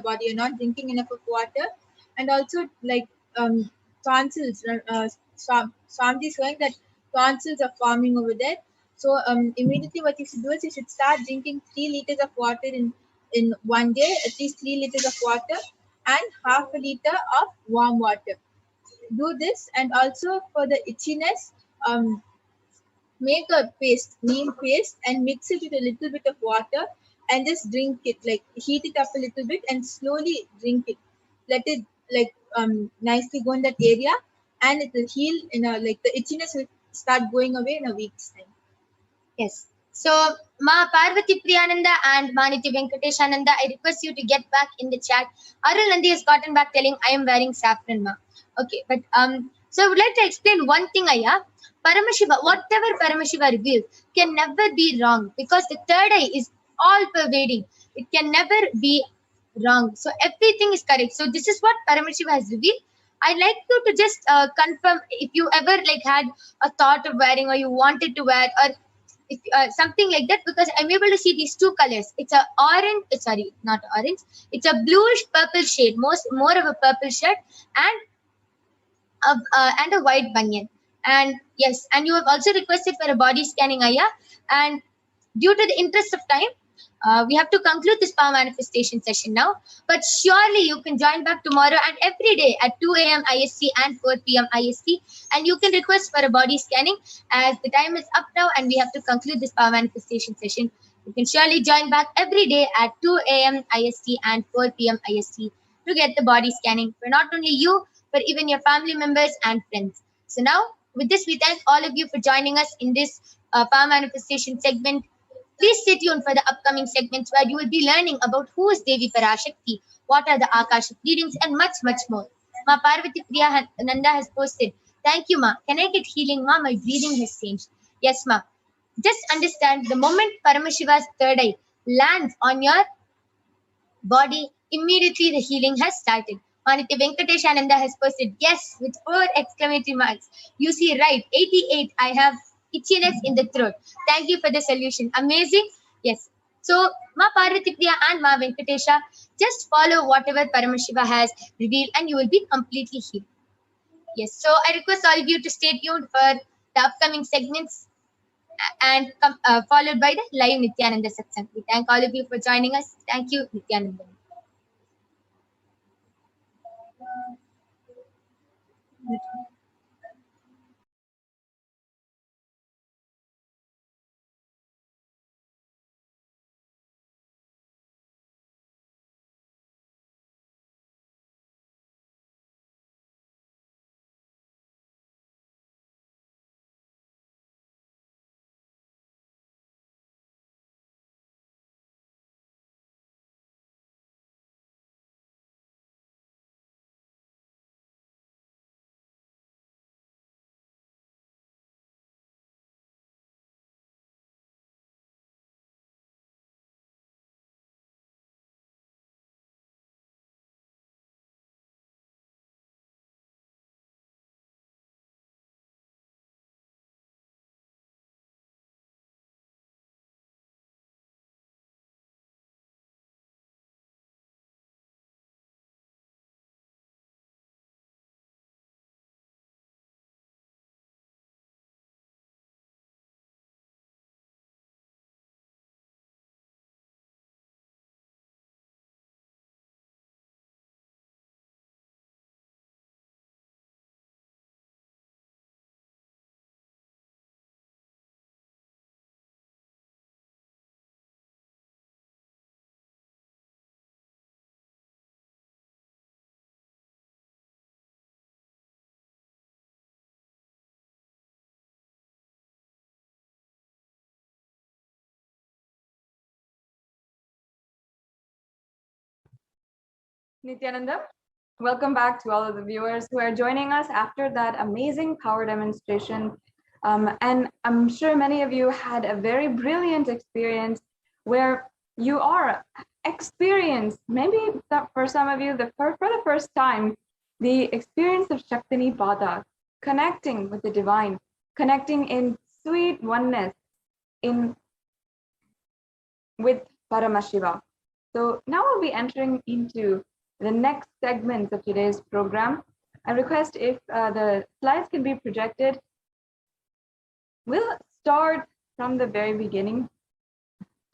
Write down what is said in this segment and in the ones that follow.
body, you're not drinking enough of water. And also like tonsils, Swamiji is showing that tonsils are forming over there. So immediately what you should do is you should start drinking 3 liters of water in one day, at least 3 liters of water and half a liter of warm water. Do this. And also for the itchiness, make a paste, neem paste, and mix it with a little bit of water and just drink it, like heat it up a little bit and slowly drink it. Let it like nicely go in that area, and it will heal in a, like the itchiness will start going away in a week's time. Yes. So, Ma Parvati Priyananda and Maniti Venkateshananda, I request you to get back in the chat. Arul Nandi has gotten back telling, I am wearing saffron, Ma. Okay, but so I would like to explain one thing, Aya. Paramashiva, whatever Paramashiva reveals can never be wrong, because the third eye is all pervading. It can never be wrong. So everything is correct. So this is what Paramashiva has revealed. I'd like you to just confirm if you ever like had a thought of wearing, or you wanted to wear, or if, something like that, because I'm able to see these two colors. It's a orange, sorry, not orange. It's a bluish purple shade, more of a purple shirt, and a white banyan. And yes, and you have also requested for a body scanning, Aya. And due to the interest of time, we have to conclude this power manifestation session now. But surely you can join back tomorrow and every day at 2 a.m. IST and 4 p.m. IST. And you can request for a body scanning, as the time is up now and we have to conclude this power manifestation session. You can surely join back every day at 2 a.m. IST and 4 p.m. IST to get the body scanning for not only you, but even your family members and friends. So now, with this, we thank all of you for joining us in this power manifestation segment. Please stay tuned for the upcoming segments where you will be learning about who is Devi Parashakti, what are the Akashic readings, and much, much more. Ma Parvati Priya Nanda has posted, thank you, Ma. Can I get healing, Ma? My breathing has changed. Yes, Ma. Just understand, the moment Paramashiva's third eye lands on your body, immediately the healing has started. Manitya Venkateshananda has posted, yes, with 4 exclamatory marks. You see right, 88, I have itchiness in the throat. Thank you for the solution. Amazing. Yes. So, Ma Parvati Priya and Ma Venkatesha, just follow whatever Paramashiva has revealed and you will be completely healed. Yes. So, I request all of you to stay tuned for the upcoming segments and followed by the live Nithyananda Satsang. We thank all of you for joining us. Thank you, Nithyananda. Nithyananda, welcome back to all of the viewers who are joining us after that amazing power demonstration. And I'm sure many of you had a very brilliant experience where you are experienced, maybe for some of you, for the first time, the experience of Shaktini Pada, connecting with the divine, connecting in sweet oneness with Paramashiva. So now we'll be entering into the next segments of today's program. I request if the slides can be projected. We'll start from the very beginning,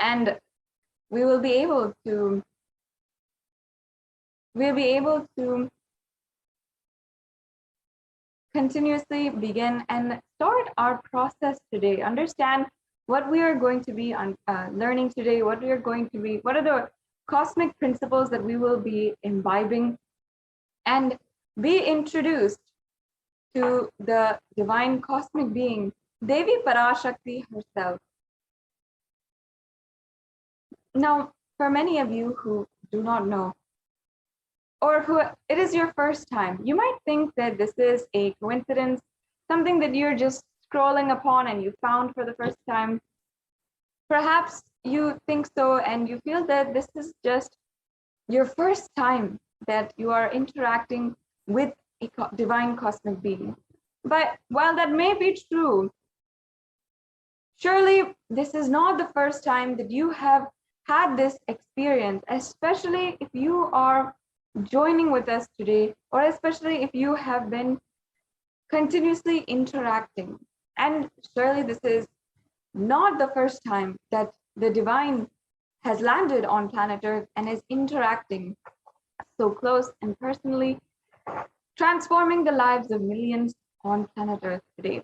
and we will be able to continuously begin and start our process today. Understand what we are going to be learning today, what are the cosmic principles that we will be imbibing, and be introduced to the divine cosmic being, Devi Parashakti herself. Now, for many of you who do not know, or who it is your first time, you might think that this is a coincidence, something that you're just scrolling upon and you found for the first time. Perhaps you think so and you feel that this is just your first time that you are interacting with a divine cosmic being. But while that may be true, surely this is not the first time that you have had this experience, especially if you are joining with us today, or especially if you have been continuously interacting. And surely this is not the first time that the divine has landed on planet Earth and is interacting so close and personally, transforming the lives of millions on planet Earth today.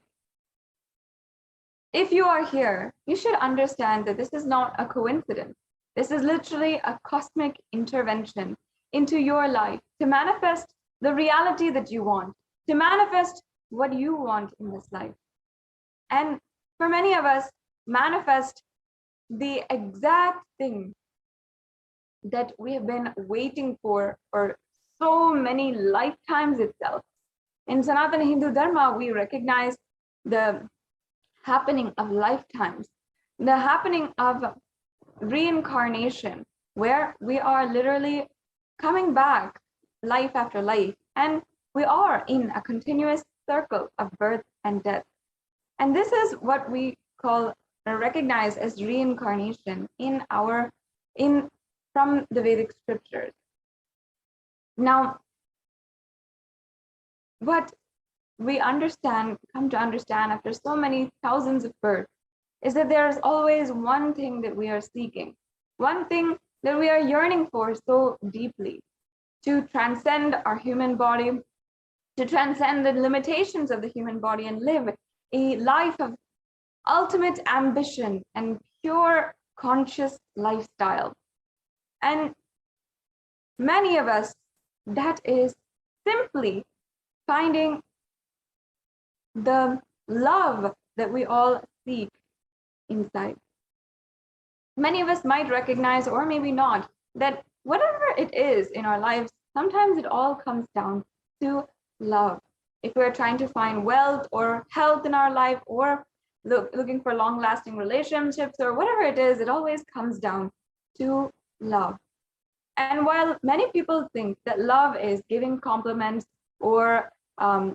If you are here, you should understand that this is not a coincidence. This is literally a cosmic intervention into your life to manifest the reality that you want, to manifest what you want in this life. And for many of us, manifest the exact thing that we have been waiting for so many lifetimes itself. In Sanatana Hindu Dharma, we recognize the happening of lifetimes, the happening of reincarnation, where we are literally coming back life after life, and we are in a continuous circle of birth and death. And this is what we call or recognize as reincarnation from the Vedic scriptures. Now, what we come to understand after so many thousands of births is that there is always one thing that we are seeking, one thing that we are yearning for so deeply, to transcend our human body, to transcend the limitations of the human body and live a life of ultimate ambition and pure conscious lifestyle. And many of us, that is simply finding the love that we all seek inside. Many of us might recognize, or maybe not, that whatever it is in our lives, sometimes it all comes down to love. If we're trying to find wealth or health in our life, or looking for long-lasting relationships, or whatever it is, it always comes down to love. And while many people think that love is giving compliments, or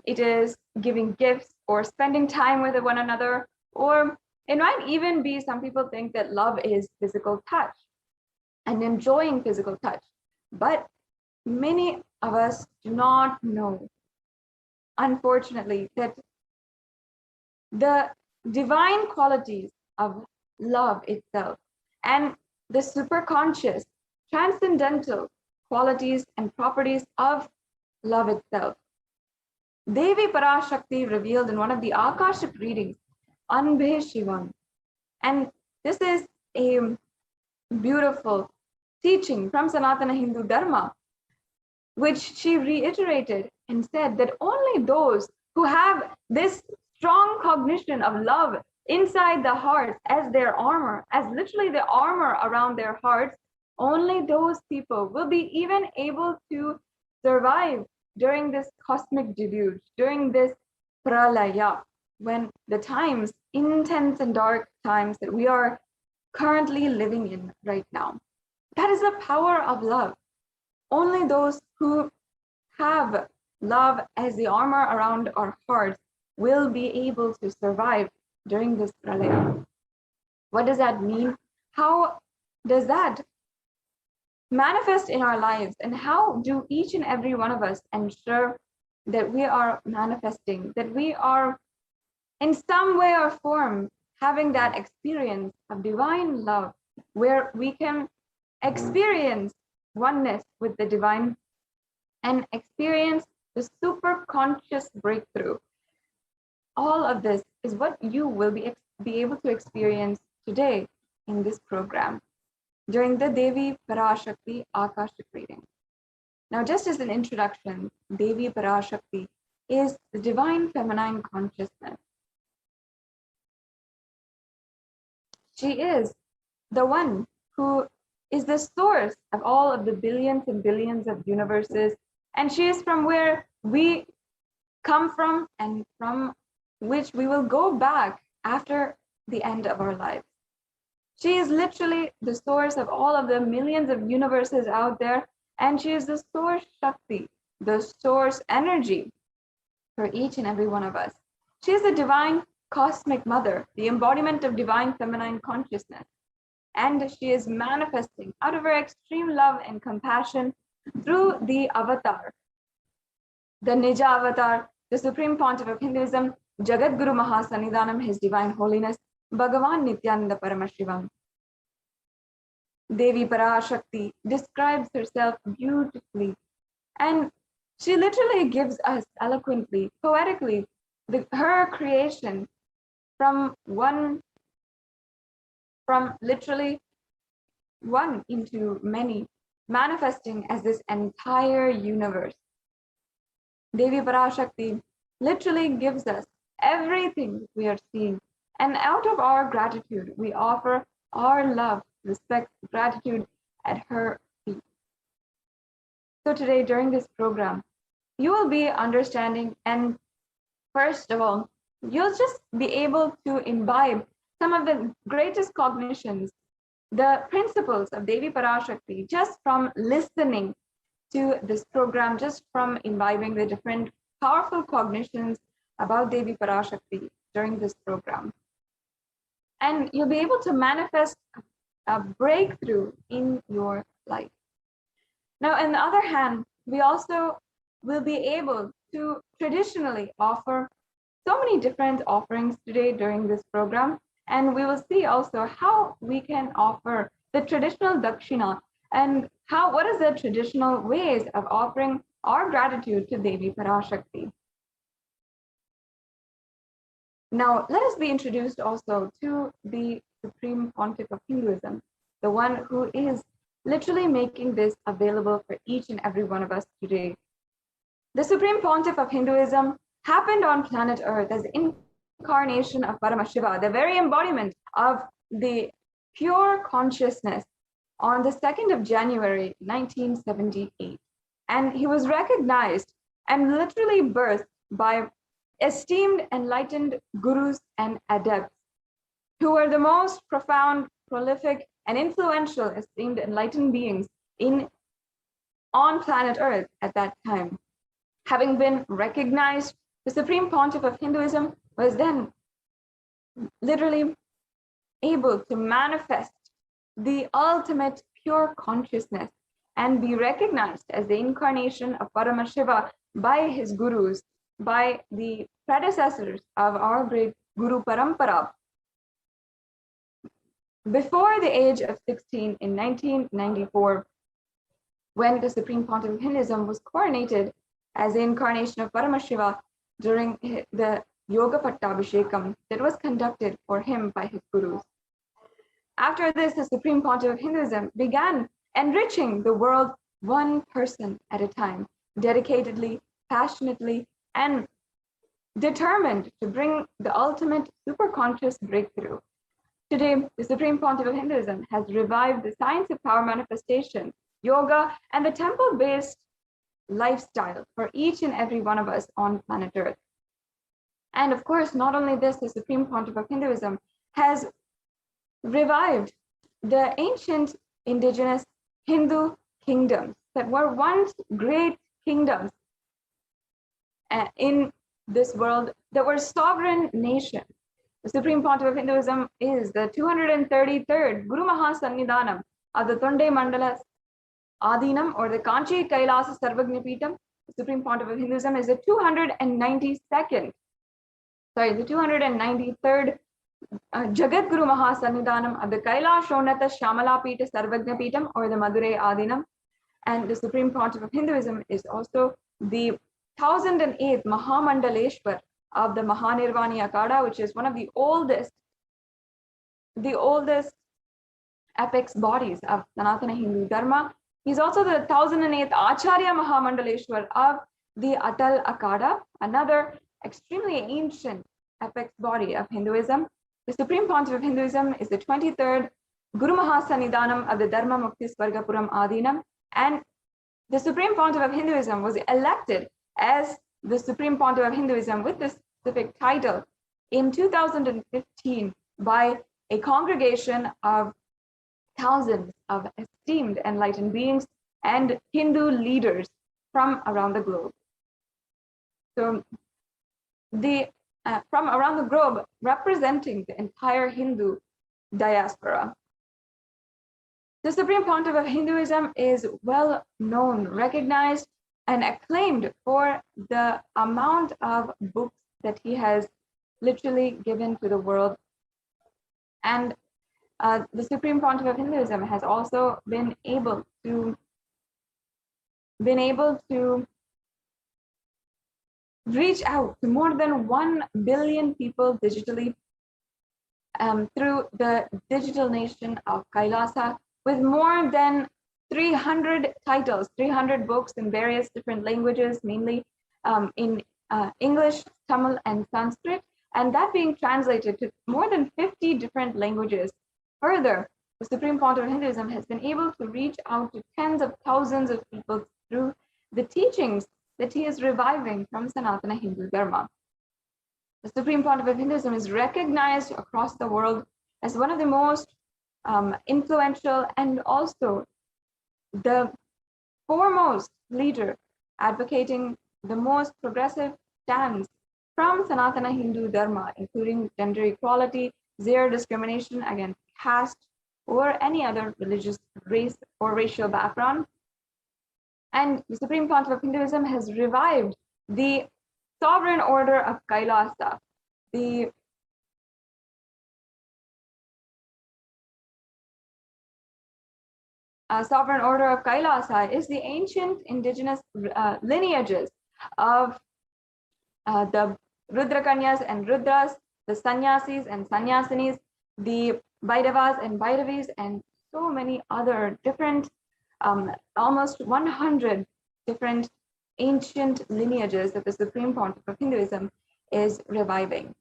it is giving gifts, or spending time with one another, or it might even be some people think that love is physical touch and enjoying physical touch. But many of us do not know, unfortunately, that the divine qualities of love itself and the superconscious, transcendental qualities and properties of love itself, Devi Parashakti revealed in one of the Akashic readings, Anbhe. And this is a beautiful teaching from Sanatana Hindu Dharma, which she reiterated and said that only those who have this strong cognition of love inside the hearts as their armor, as literally the armor around their hearts, only those people will be even able to survive during this cosmic deluge, during this pralaya, when the times, intense and dark times that we are currently living in right now. That is the power of love. Only those who have love as the armor around our hearts will be able to survive during this pralaya. What does that mean? How does that manifest in our lives, and how do each and every one of us ensure that we are manifesting, that we are in some way or form having that experience of divine love, where we can experience oneness with the divine and experience the super conscious breakthrough. All of this is what you will be able to experience today in this program during the Devi Parashakti Akashic reading. Now, just as an introduction, Devi Parashakti is the divine feminine consciousness. She is the one who is the source of all of the billions and billions of universes, and she is from where we come from and from which we will go back after the end of our lives. She is literally the source of all of the millions of universes out there, and she is the source Shakti, the source energy for each and every one of us. She is the divine cosmic mother, the embodiment of divine feminine consciousness, and she is manifesting out of her extreme love and compassion through the avatar, the Nija avatar, the Supreme Pontiff of Hinduism, Jagat Guru Mahasannidhanam, His Divine Holiness, Bhagavan Nithyananda Paramashivam. Devi Parashakti describes herself beautifully, and she literally gives us eloquently, poetically, her creation from literally one into many, manifesting as this entire universe. Devi Parashakti literally gives us everything we are seeing, and out of our gratitude, we offer our love, respect, gratitude at her feet. So today, during this program, you will be understanding, and first of all, you'll just be able to imbibe some of the greatest cognitions, the principles of Devi Parashakti, just from listening to this program, just from imbibing the different powerful cognitions about Devi Parashakti during this program. And you'll be able to manifest a breakthrough in your life. Now, on the other hand, we also will be able to traditionally offer so many different offerings today during this program. And we will see also how we can offer the traditional dakshina and what is the traditional ways of offering our gratitude to Devi Parashakti. Now, let us be introduced also to the Supreme Pontiff of Hinduism, the one who is literally making this available for each and every one of us today. The Supreme Pontiff of Hinduism happened on planet Earth as incarnation of Paramashiva, the very embodiment of the pure consciousness, on the 2nd of January, 1978. And he was recognized and literally birthed by esteemed enlightened gurus and adepts who were the most profound, prolific, and influential esteemed enlightened beings on planet Earth at that time. Having been recognized, the Supreme Pontiff of Hinduism was then literally able to manifest the ultimate pure consciousness and be recognized as the incarnation of Paramashiva by his gurus, by the predecessors of our great Guru Parampara. Before the age of 16 in 1994, when the Supreme Pontiff of Hinduism was coronated as the incarnation of Paramashiva during the Yoga Pattabhishekam that was conducted for him by his gurus. After this, the Supreme Pontiff of Hinduism began enriching the world one person at a time, dedicatedly, passionately, and determined to bring the ultimate superconscious breakthrough. Today, the Supreme Pontiff of Hinduism has revived the science of power manifestation, yoga, and the temple-based lifestyle for each and every one of us on planet Earth. And of course, not only this, the Supreme Pontiff of Hinduism has revived the ancient indigenous Hindu kingdoms that were once great kingdoms in this world, that were sovereign nations. The Supreme Pontiff of Hinduism is the 233rd Guru Mahasannidhanam of the Tonde Mandala Adinam, or the Kanchi Kailasa Sarvagnapitam, the Supreme Pontiff of Hinduism, is the 293rd Jagat Guru Mahasannidhanam of the Kailashonata Shamalapita Sarvagnapitam, or the Madurai Adinam. And the Supreme Pontiff of Hinduism is also the 1008th Mahamandaleshwar of the Mahanirvani Akada, which is one of the oldest apex bodies of Sanatana Hindu Dharma. He's also the 1008th Acharya Mahamandaleshwar of the Atal Akada, another extremely ancient apex body of Hinduism. The Supreme Pontiff of Hinduism is the 23rd Guru Mahasannidhanam of the Dharma Mukti Swargapuram Adinam. And the Supreme Pontiff of Hinduism was elected as the Supreme Pontiff of Hinduism with this specific title in 2015 by a congregation of thousands of esteemed enlightened beings and Hindu leaders from around the globe. So from around the globe, representing the entire Hindu diaspora. The Supreme Pontiff of Hinduism is well known, recognized, and acclaimed for the amount of books that he has literally given to the world. And the Supreme Pontiff of Hinduism has also been able to reach out to more than 1 billion people digitally through the digital nation of Kailasa, with more than 300 titles, 300 books in various different languages, mainly in English, Tamil, and Sanskrit, and that being translated to more than 50 different languages. Further, the Supreme Pontiff of Hinduism has been able to reach out to tens of thousands of people through the teachings that he is reviving from Sanatana Hindu Dharma. The Supreme Pontiff of Hinduism is recognized across the world as one of the most influential and also the foremost leader advocating the most progressive stance from Sanatana Hindu Dharma, including gender equality, zero discrimination against caste or any other religious, race, or racial background. And the Supreme Pontiff of Hinduism has revived the sovereign order of Kailasa, the sovereign order of Kailasa is the ancient indigenous lineages of the Rudrakanyas and Rudras, the Sannyasis and Sannyasinis, the Bhairavas and Bhairavis, and so many other different, almost 100 different ancient lineages that the Supreme Pontiff of Hinduism is reviving.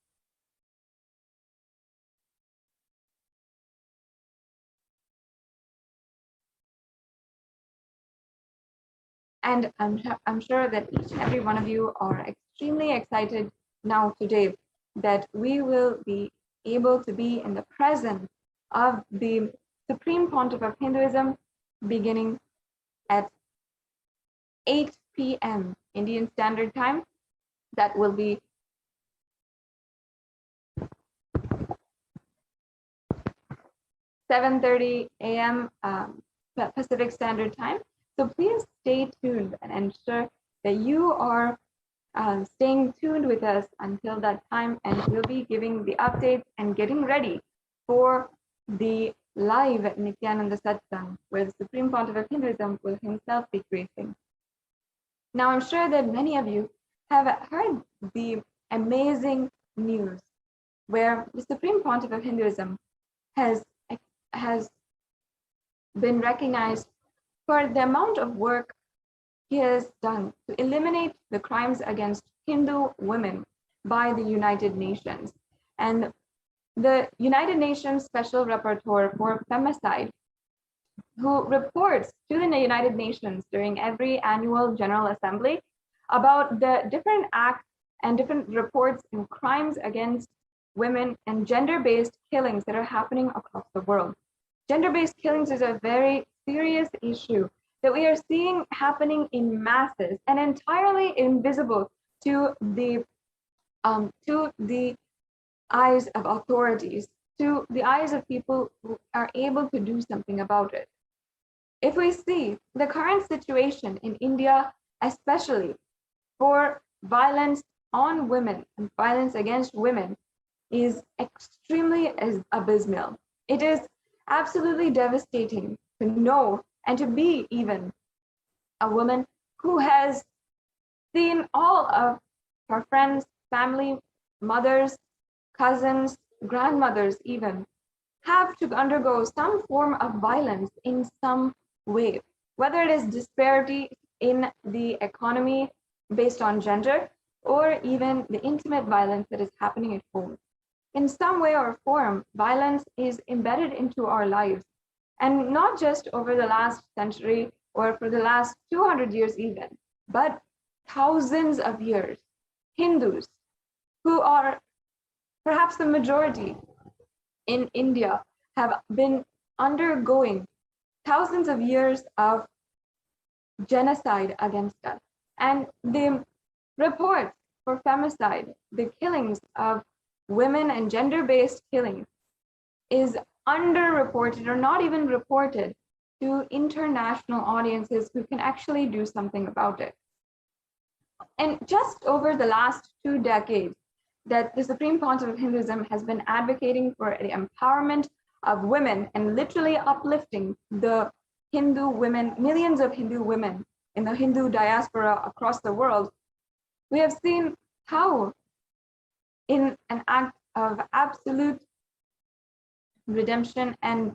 And I'm sure that each and every one of you are extremely excited now today that we will be able to be in the presence of the Supreme Pontiff of Hinduism beginning at 8 p.m. Indian Standard Time. That will be 7:30 a.m. Pacific Standard Time. So please stay tuned and ensure that you are staying tuned with us until that time, and we'll be giving the updates and getting ready for the live Nithyananda Satsang, where the Supreme Pontiff of Hinduism will himself be gracing. Now, I'm sure that many of you have heard the amazing news where the Supreme Pontiff of Hinduism has been recognized for the amount of work he has done to eliminate the crimes against Hindu women by the United Nations. And the United Nations Special Rapporteur for Femicide, who reports to the United Nations during every annual General Assembly about the different acts and different reports and crimes against women and gender-based killings that are happening across the world. Gender-based killings is a very serious issue that we are seeing happening in masses and entirely invisible to the eyes of authorities, to the eyes of people who are able to do something about it. if we see the current situation in India, especially for violence on women and violence against women, is extremely abysmal. It is absolutely devastating to know and to be even a woman who has seen all of her friends, family, mothers, cousins, grandmothers even have to undergo some form of violence in some way, whether it is disparity in the economy based on gender, or even the intimate violence that is happening at home. In some way or form, violence is embedded into our lives, and not just over the last century or for the last 200 years even, but thousands of years. Hindus, who are perhaps the majority in India, have been undergoing thousands of years of genocide against us. And the reports for femicide, the killings of women and gender-based killings, is underreported or not even reported to international audiences who can actually do something about it. And just over the last 2 decades, that the Supreme Pontiff of Hinduism has been advocating for the empowerment of women and literally uplifting the Hindu women, millions of Hindu women in the Hindu diaspora across the world. We have seen how, in an act of absolute redemption and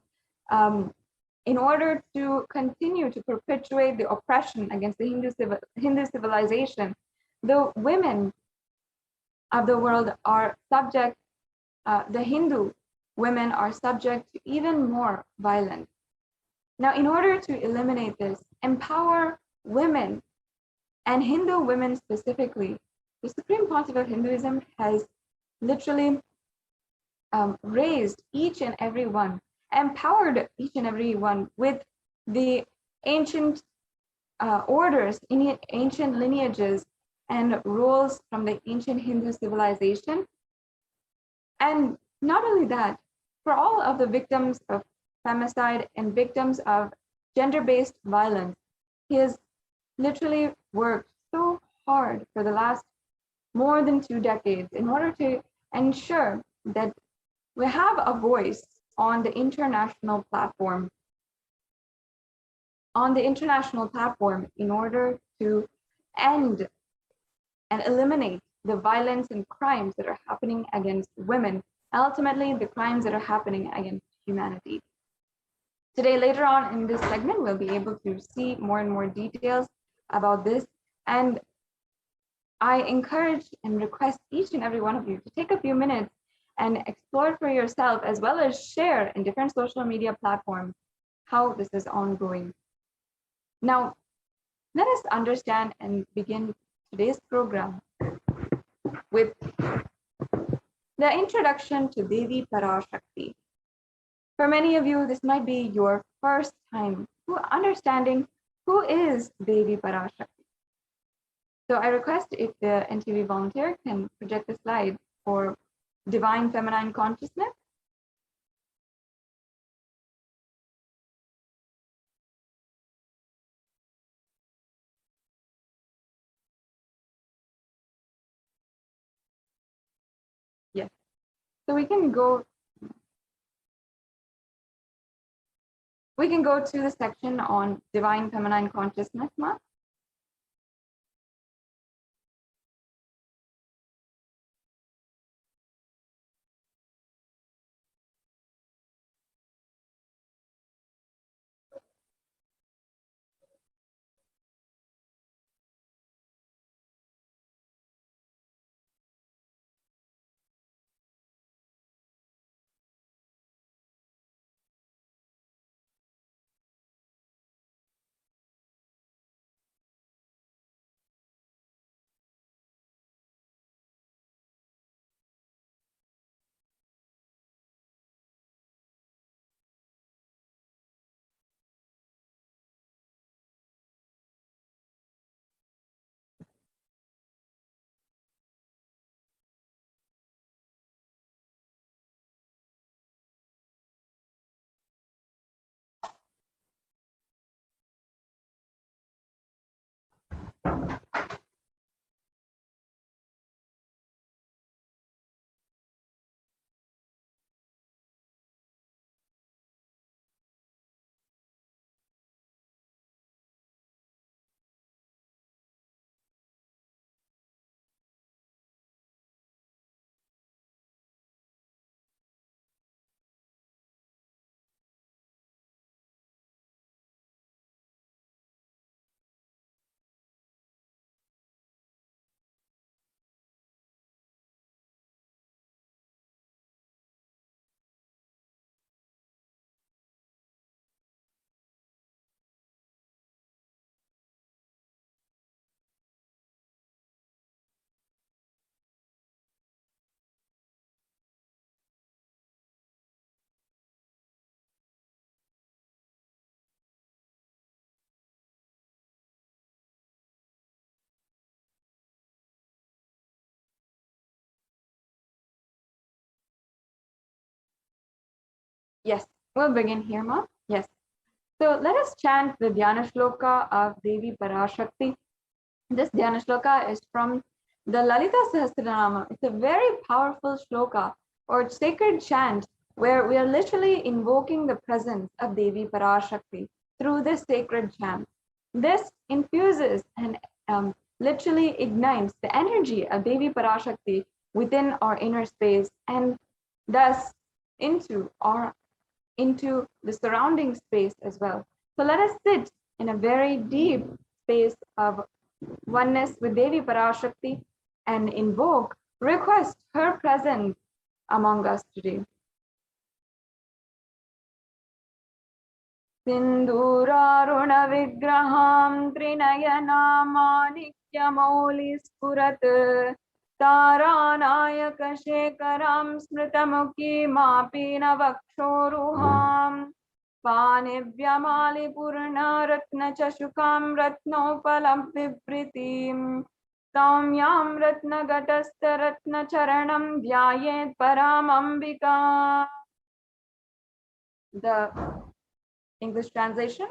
in order to continue to perpetuate the oppression against the Hindu civilization, the women of the world are subject, the Hindu women are subject to even more violence. Now, in order to eliminate this, empower women and Hindu women specifically, the Supreme Pontiff of Hinduism has literally raised each and every one, empowered each and every one with the ancient orders, ancient lineages and roles from the ancient Hindu civilization. And not only that, for all of the victims of femicide and victims of gender-based violence, he has literally worked so hard for the last more than 2 decades in order to ensure that we have a voice on the international platform. In order to end and eliminate the violence and crimes that are happening against women, ultimately the crimes that are happening against humanity. Today, later on in this segment, we'll be able to see more and more details about this. And I encourage and request each and every one of you to take a few minutes and explore for yourself, as well as share in different social media platforms how this is ongoing. Now, let us understand and begin today's program with the introduction to Devi Parashakti. For many of you, this might be your first time understanding who is Devi Parashakti. So I request if the NTV volunteer can project the slide for Divine Feminine Consciousness. Yes. So we can go to the section on Divine Feminine Consciousness, Ma. Yes, we'll begin here, Ma. Yes. So let us chant the Dhyana Shloka of Devi Parashakti. This Dhyana Shloka is from the Lalita Sahasranama. It's a very powerful shloka or sacred chant where we are literally invoking the presence of Devi Parashakti through this sacred chant. This infuses and literally ignites the energy of Devi Parashakti within our inner space and thus into the surrounding space as well. So let us sit in a very deep space of oneness with Devi Parashakti and invoke, request her presence among us today. Sindhuraruna vigraham trinayanamanikyamoli spurat Taranayaka shekaram smritamukhi mapina vakshoruham Panivyamali purna ratna chashukam ratnopalam vibritim Saumyam ratna gatasta ratna charanam vyayet paramambika. The English translation.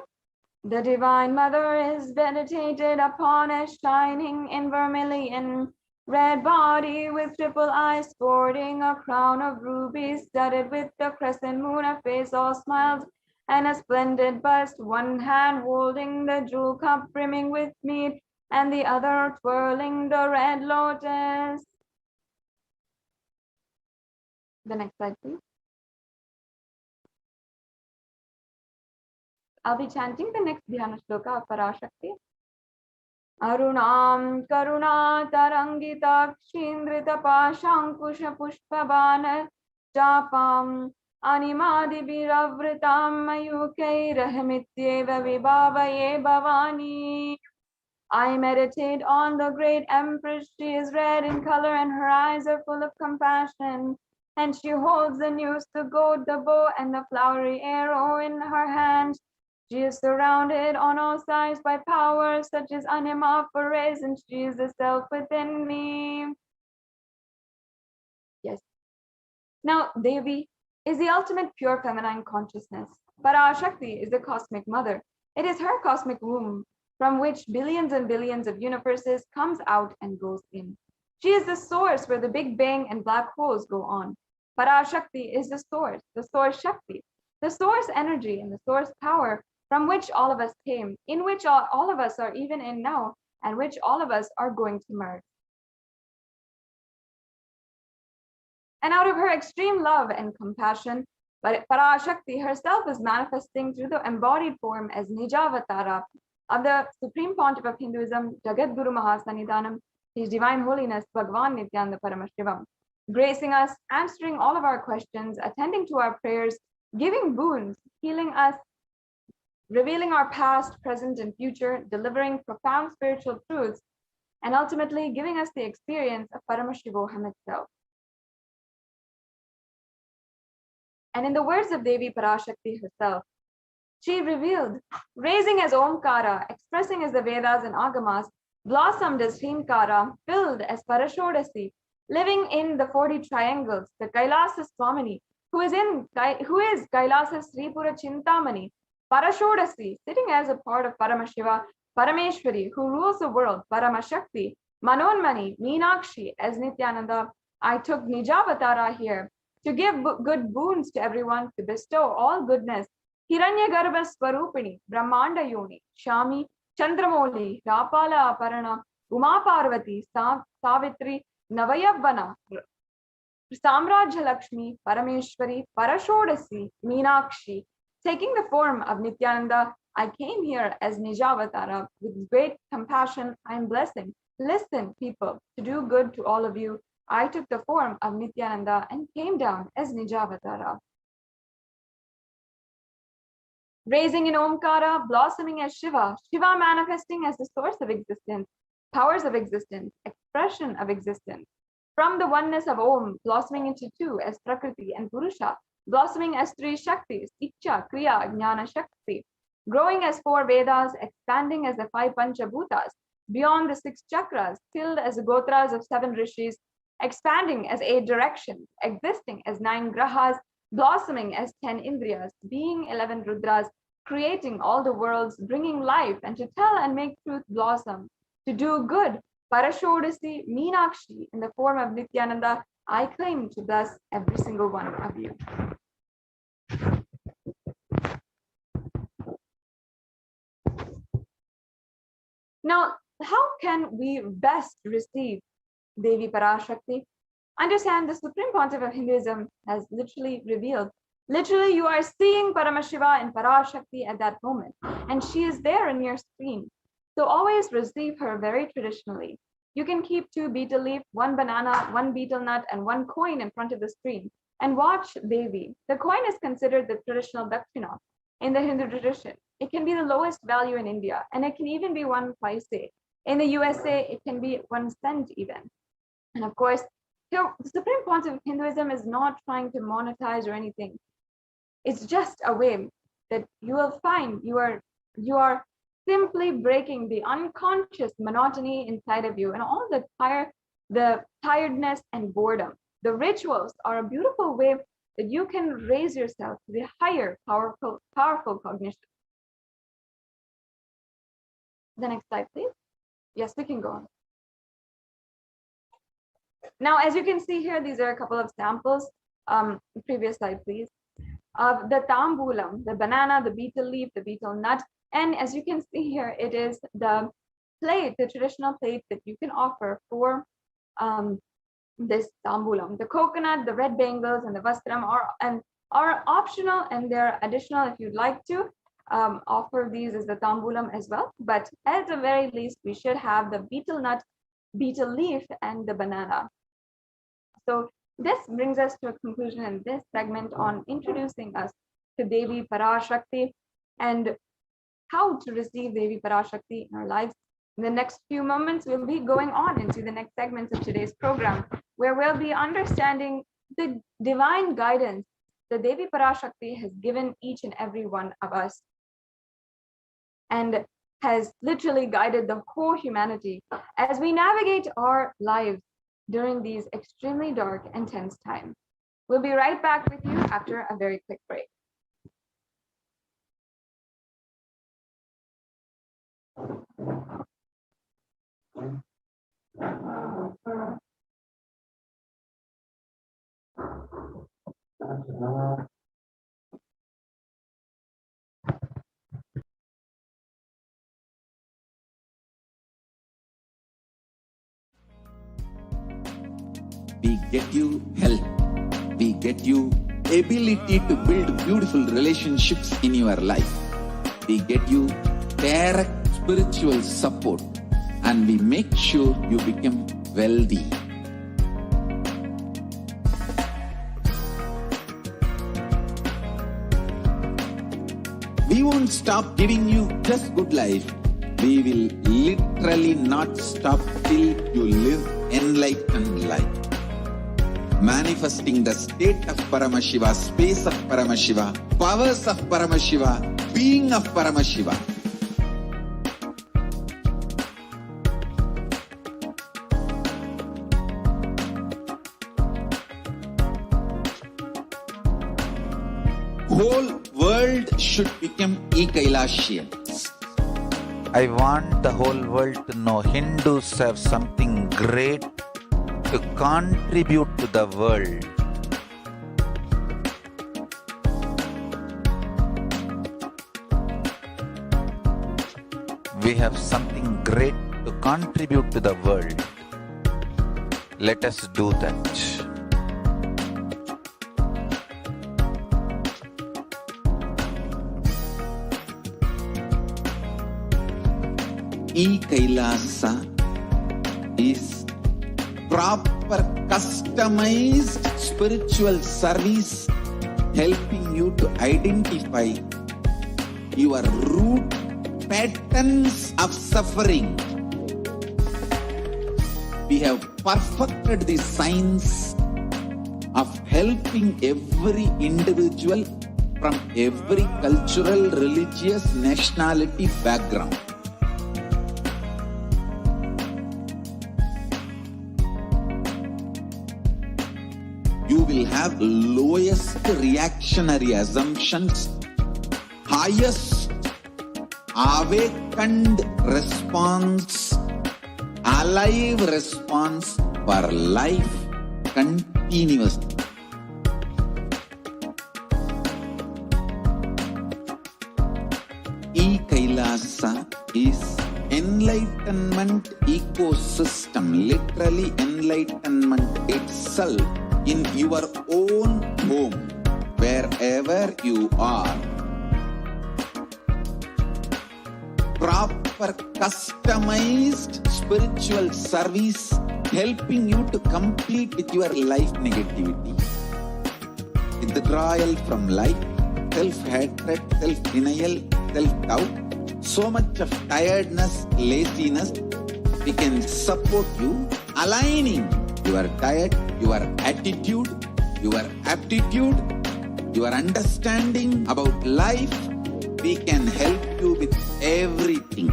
The Divine Mother is meditated upon as shining in vermilion red body with triple eyes sporting a crown of rubies studded with the crescent moon, a face all smiles and a splendid bust, one hand holding the jewel cup brimming with mead and the other twirling the red lotus. The next slide, please. I'll be chanting the next Dhyana Shloka of Parashakti. Arunam karuna tarangitakshindrita pashankusha pushpabana japam animadibhiravritam mayukairahamityeva vibhavaye bhavani. I meditate on the great Empress. She is red in color and her eyes are full of compassion. And she holds the noose to goad the bow and the flowery arrow in her hand. She is surrounded on all sides by powers such as anima for and she is the self within me. Yes. Now, Devi is the ultimate pure feminine consciousness. Parashakti is the cosmic mother. It is her cosmic womb from which billions and billions of universes comes out and goes in. She is the source where the Big Bang and black holes go on. Parashakti is the source Shakti, the source energy and the source power from which all of us came, in which all of us are even in now, and which all of us are going to merge. And out of her extreme love and compassion, Parashakti herself is manifesting through the embodied form as Nijavatara of the Supreme Pontiff of Hinduism, Jagadguru Mahasannidhanam, His Divine Holiness Bhagavan Nithyananda Paramashivam, gracing us, answering all of our questions, attending to our prayers, giving boons, healing us, revealing our past, present, and future, delivering profound spiritual truths, and ultimately giving us the experience of Paramashivoham itself. And in the words of Devi Parashakti herself, she revealed, raising as Omkara, expressing as the Vedas and Agamas, blossomed as Hrimkara, filled as Parashodasi, living in the 40 triangles, the Kailasa Swamini, who is Kailasa Sripura Chintamani, Parashodasi, sitting as a part of Paramashiva, Parameshwari, who rules the world, Paramashakti, Manonmani, Meenakshi, as Nithyananda, I took Nijavatara here to give good boons to everyone, to bestow all goodness. Hiranyagarbha Swarupini, Brahmanda Yoni, Shami, Chandramoli, Rapala Aparana, Uma Parvati, Savitri, Navayavana, Samrajya Lakshmi, Parameshwari, Parashodasi, Meenakshi. Taking the form of Nithyananda, I came here as Nijavatara with great compassion and blessing. Listen, people, to do good to all of you. I took the form of Nithyananda and came down as Nijavatara. Raising in Omkara, blossoming as Shiva, Shiva manifesting as the source of existence, powers of existence, expression of existence. From the oneness of Om, blossoming into two as Prakriti and Purusha, blossoming as three Shaktis, Icha, Kriya, Jnana, Shakti, growing as four Vedas, expanding as the five Panchabhutas, beyond the six chakras, filled as the Gotras of seven Rishis, expanding as 8 directions, existing as 9 grahas, blossoming as 10 indriyas, being 11 rudras, creating all the worlds, bringing life, and to tell and make truth blossom, to do good. Parashodasi, Meenakshi, in the form of Nithyananda, I claim to bless every single one of you. Now, how can we best receive Devi Parashakti? Understand, the Supreme Pontiff of Hinduism has literally revealed, literally you are seeing Paramashiva and Parashakti at that moment, and she is there in your screen. So always receive her very traditionally. You can keep 2 betel leaf, 1 banana, 1 betel nut, and 1 coin in front of the screen and watch Devi. The coin is considered the traditional dakshina in the Hindu tradition. It can be the lowest value in India, and it can even be 1 paise. In the USA, it can be 1 cent even. And of course, the Supreme Pontiff of Hinduism is not trying to monetize or anything. It's just a way that you will find you are simply breaking the unconscious monotony inside of you and all the tiredness and boredom. The rituals are a beautiful way that you can raise yourself to the higher, powerful cognition. The next slide, please. Yes, we can go on. Now, as you can see here, these are a couple of samples. Previous slide, please. Of the tambulam, the banana, the betel leaf, the betel nut. And as you can see here, it is the plate, the traditional plate that you can offer for this tambulam. The coconut, the red bangles, and the vastram are optional, and they're additional if you'd like to offer these as the tambulam as well. But at the very least, we should have the betel nut, betel leaf, and the banana. So this brings us to a conclusion in this segment on introducing us to Devi Parashakti and how to receive Devi Parashakti in our lives. In the next few moments, we'll be going on into the next segments of today's program, where we'll be understanding the divine guidance that Devi Parashakti has given each and every one of us and has literally guided the whole humanity as we navigate our lives during these extremely dark and tense times. We'll be right back with you after a very quick break. We get you health. We get you ability to build beautiful relationships in your life. We get you direct spiritual support, and we make sure you become wealthy. We won't stop giving you just good life. We will literally not stop till you live enlightened life. Manifesting the state of Paramashiva, space of Paramashiva, powers of Paramashiva, being of Paramashiva. Whole world should become Kailasians. I want the whole world to know Hindus have something great to contribute to the world. We have something great to contribute to the world. Let us do that. Kailasa is proper customized spiritual service helping you to identify your root patterns of suffering. We have perfected the science of helping every individual from every cultural, religious, nationality background. You will have lowest reactionary assumptions, highest awakened response, alive response for life continuously. Kailasa is enlightenment ecosystem, literally enlightenment itself in your own home, wherever you are. Proper customized spiritual service helping you to complete with your life negativity. Withdrawal from life, self-hatred, self-denial, self-doubt, so much of tiredness, laziness, we can support you aligning your diet, your attitude, your aptitude, your understanding about life. We can help you with everything.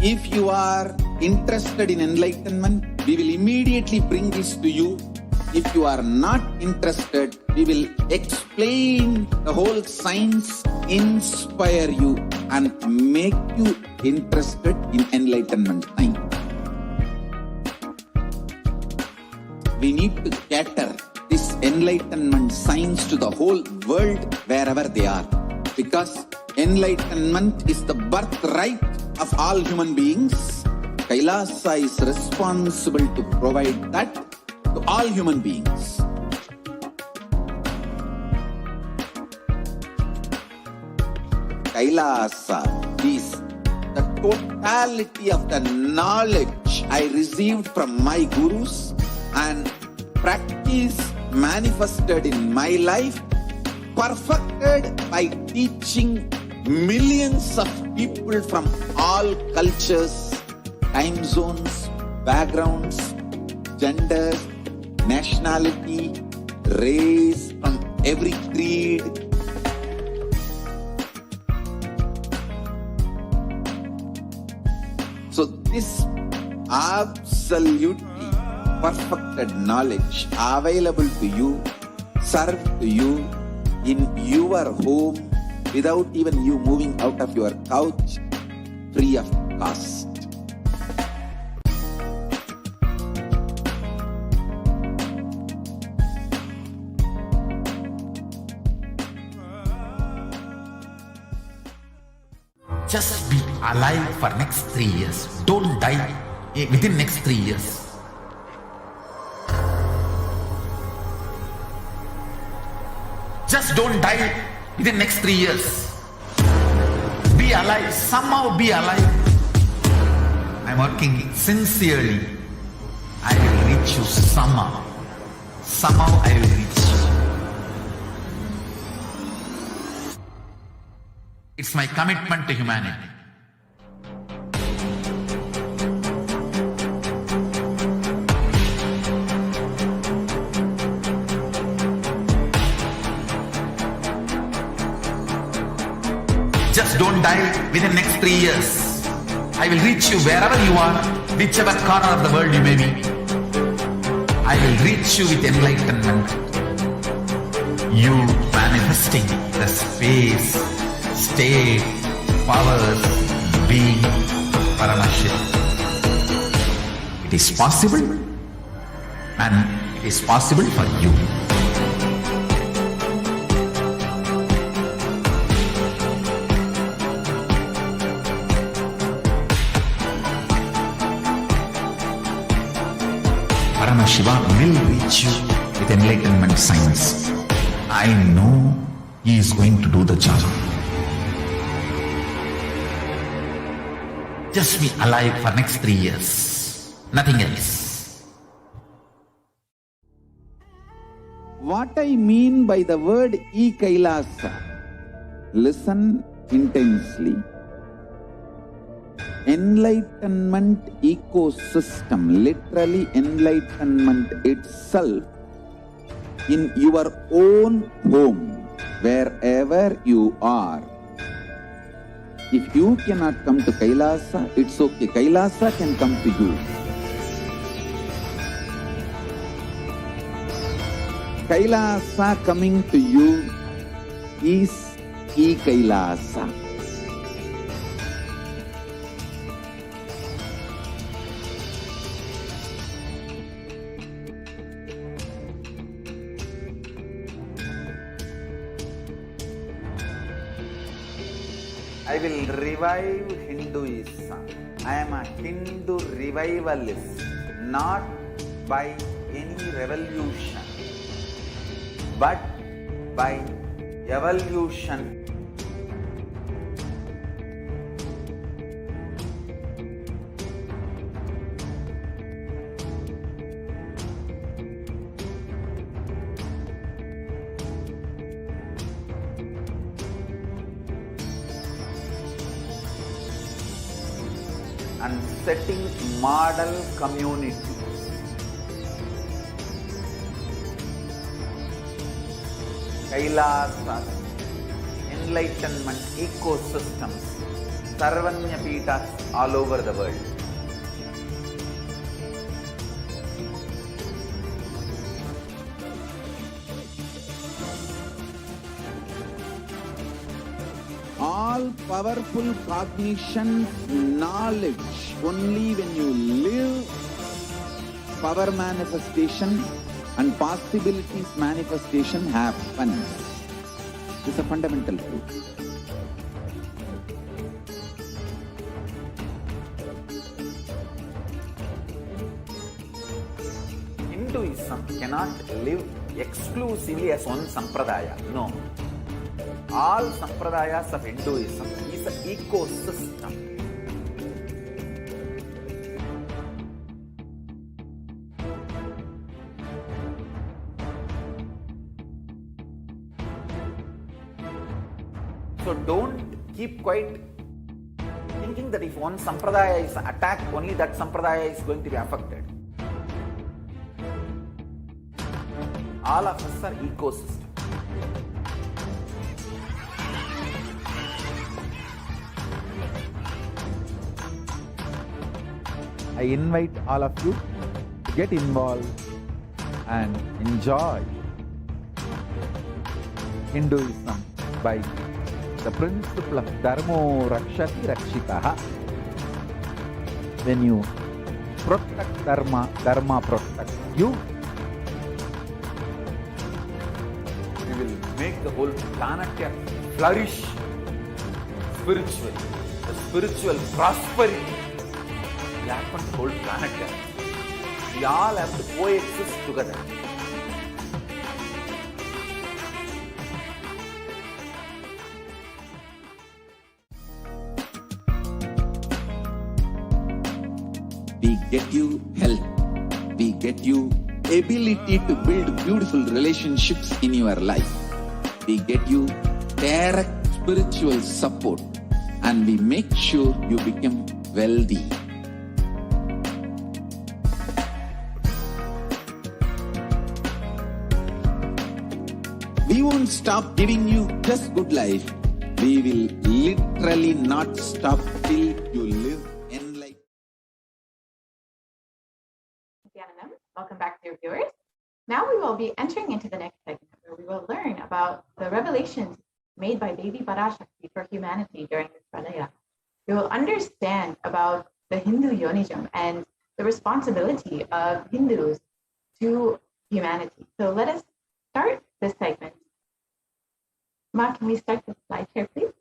If you are interested in enlightenment, we will immediately bring this to you. If you are not interested, we will explain the whole science, inspire you and make you interested in enlightenment time. We need to cater this enlightenment science to the whole world wherever they are, because enlightenment is the birthright of all human beings. Kailasa is responsible to provide that to all human beings. Kailasa is the totality of the knowledge I received from my gurus and practice manifested in my life, perfected by teaching millions of people from all cultures, time zones, backgrounds, genders, nationality, race, from every creed. So this absolutely perfected knowledge available to you, served to you in your home without even you moving out of your couch, free of cost. Just be alive for next 3 years. Don't die within next 3 years. Just don't die within next 3 years. Be alive. Somehow be alive. I'm working sincerely. I will reach you somehow. Somehow I will reach you. It's my commitment to humanity. Just don't die within next 3 years. I will reach you wherever you are. whichever corner of the world you may be, I will reach you with enlightenment. You manifesting the space, state, powers, being Paramashivoham. It is possible, and it is possible for you. Paramashiva will reach you with enlightenment science. I know he is going to do the job. Just be alive for next 3 years. Nothing else. What I mean by the word Kailasa, listen intensely. Enlightenment ecosystem, literally enlightenment itself, in your own home, wherever you are. If you cannot come to Kailasa, it's okay. Kailasa can come to you. Kailasa coming to you is Kailasa. I will revive Hinduism. I am a Hindu revivalist, not by any revolution, but by evolution. And setting model communities. Kailasa, enlightenment ecosystems, Sarvanya Pitas all over the world. All powerful cognition, knowledge, only when you live, power manifestation and possibilities manifestation happens. This is a fundamental truth. Hinduism cannot live exclusively as one sampradaya. No. All sampradayas of Hinduism is an ecosystem. So don't keep quiet thinking that if one sampradaya is attacked, only that sampradaya is going to be affected. All of us are ecosystem. I invite all of you to get involved and enjoy Hinduism by the principle of Dharmo Rakshati Rakshitaha. When you protect Dharma, Dharma protects you. We will make the whole planet flourish spiritually, the spiritual prosperity. We happen to whole planet here. We all have to coexist together. We get you health. We get you ability to build beautiful relationships in your life. We get you direct spiritual support, and we make sure you become wealthy. We won't stop giving you just good life. We will literally not stop till you live Welcome back, dear viewers. Now we will be entering into the next segment where we will learn about the revelations made by Devi Parashakti for humanity during this Pralaya. We will understand about the Hindu Yonism and the responsibility of Hindus to humanity. So let us start this segment. Ma, can we start the slide share, please?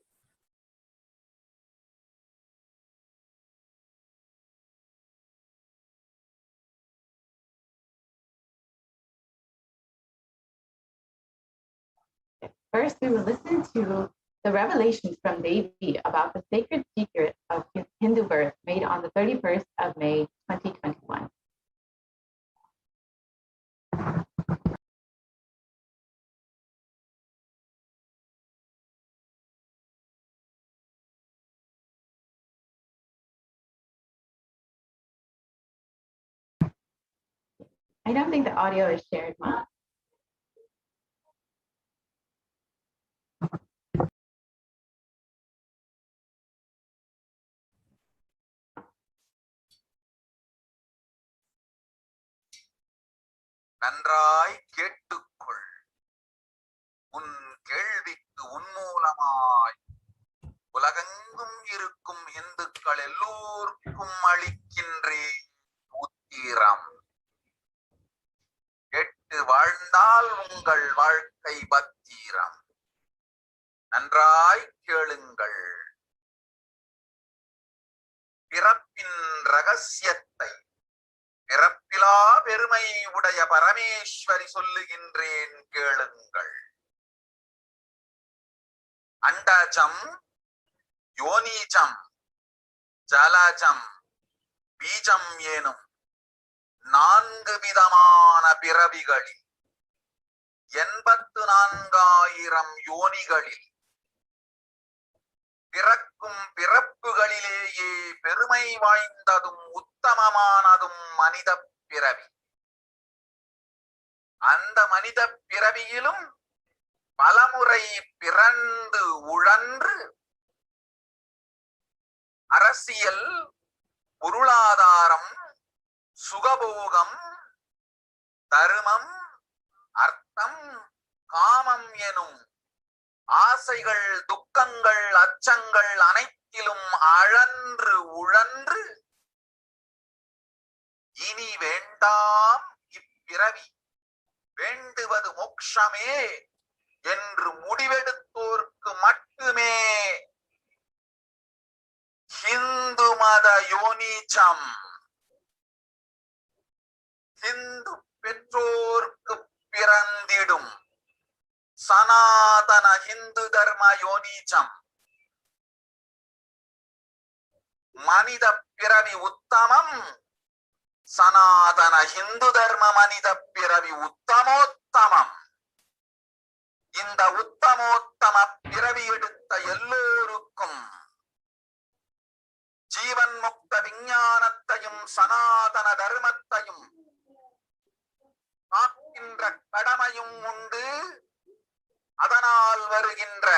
First, we will listen to the revelations from Devi about the sacred secret of Hindu birth made on the 31st of May, 2021. I don't think the audio is shared, Ma. நன்றாய் கேட்டுக்கொள். உன் கேள்விக்கு உன்மூலமாய் உலகெங்கும் இருக்கும் இந்துக்கள் எல்லோருக்கும் அளிக்கின்றேன் உத்திரம். கேட்டு வாழ்ந்தால் உங்கள் வாழ்க்கை பத்திரம். நன்றாய் கேளுங்கள். பிறப்பின் ரகசியத்தை பிறப்பிலா பெருமை உடைய பரமேஸ்வரி சொல்லுகின்றேன் கேளுங்கள். அண்டஜம், யோனிஜம், ஜலஜம், பீஜம் எனும் 4 விதமான பிறவிகளில் 84,000 யோனிகளில் பிறக்கும் பிறப்புகளிலேயே பெருமை வாய்ந்ததும் உத்தமமானதும் மனித பிறவி. அந்த மனித பிறவியிலும் பலமுறை பிறந்து உழன்று அரசியல், பொருளாதாரம், சுகபோகம், தர்மம், அர்த்தம், காமம் எனும் ஆசைகள், துக்கங்கள், அச்சங்கள் அனைத்திலும் அழன்று உழன்று இனி வேண்டாம் இப்பிறவி, வேண்டுவது மோட்சமே என்று முடிவெடுத்தோர்க்கு மட்டுமே ஹிந்து மத யோனிஜம், ஹிந்து பெற்றோர்க்கு பிறந்திடும் சனாதன ஹிந்து தர்ம யோனிஜம், மனித பிறவி உத்தமம், சனாதன ஹிந்து தர்ம மனித பிறவி உத்தமோத்தமம். இந்த உத்தமோத்தம பிறவி எடுத்த எல்லோருக்கும் ஜீவன் முக்த விஞ்ஞானத்தையும் சனாதன தர்மத்தையும் காக்கின்ற கடமையும் உண்டு. அதனால் வருகின்ற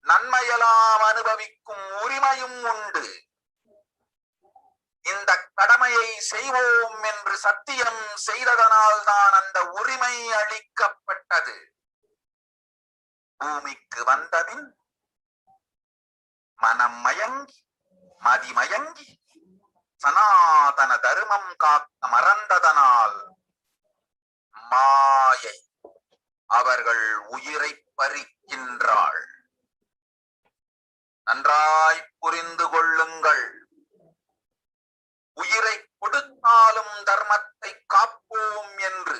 நன்மையெல்லாம் அனுபவிக்கும் உரிமையும் உண்டு. இந்த கடமையை செய்வோம் என்று சத்தியம் செய்ததனால் தான் அந்த உரிமை அளிக்கப்பட்டது. பூமிக்கு வந்தபின் மனம் மயங்கி மதிமயங்கி சனாதன தர்மம் காக்க மறந்ததனால் மாயை அவர்கள் உயிரை பறிக்கின்றாள். நன்றாய் புரிந்து கொள்ளுங்கள். உயிரை கொடுத்தாலும் தர்மத்தை காப்போம் என்று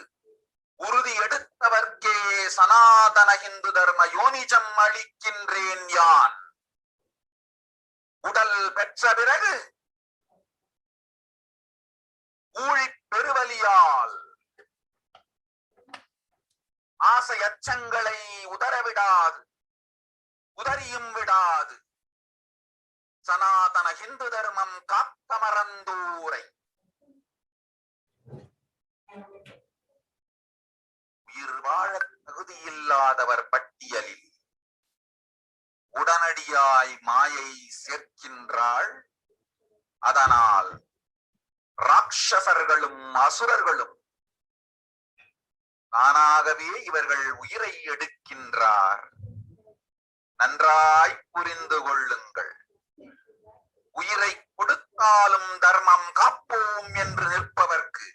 உறுதி எடுத்தவர்க்கே சனாதன ஹிந்து தர்ம யோனிஜம் அளிக்கின்றேன் யான். உடல் பெற்ற பிறகு ஊழி பெருவலியால் ஆசை அச்சங்களை உதறவிடாது, உதறியும் விடாது சனாதன ஹிந்து தர்மம் காக்க மறந்தோரை உயிர் வாழ தகுதியில்லாதவர் பட்டியலில் உடனடியாய் மாயை சேர்க்கின்றாள். அதனால் ராட்சசர்களும் அசுரர்களும் தானாகவே இவர்கள் உயிரை எடுக்கின்றார். நன்றாய் புரிந்து கொள்ளுங்கள். உயிரை கொடுத்தாலும் தர்மம் காப்போம் என்று நிற்பவர்க்கு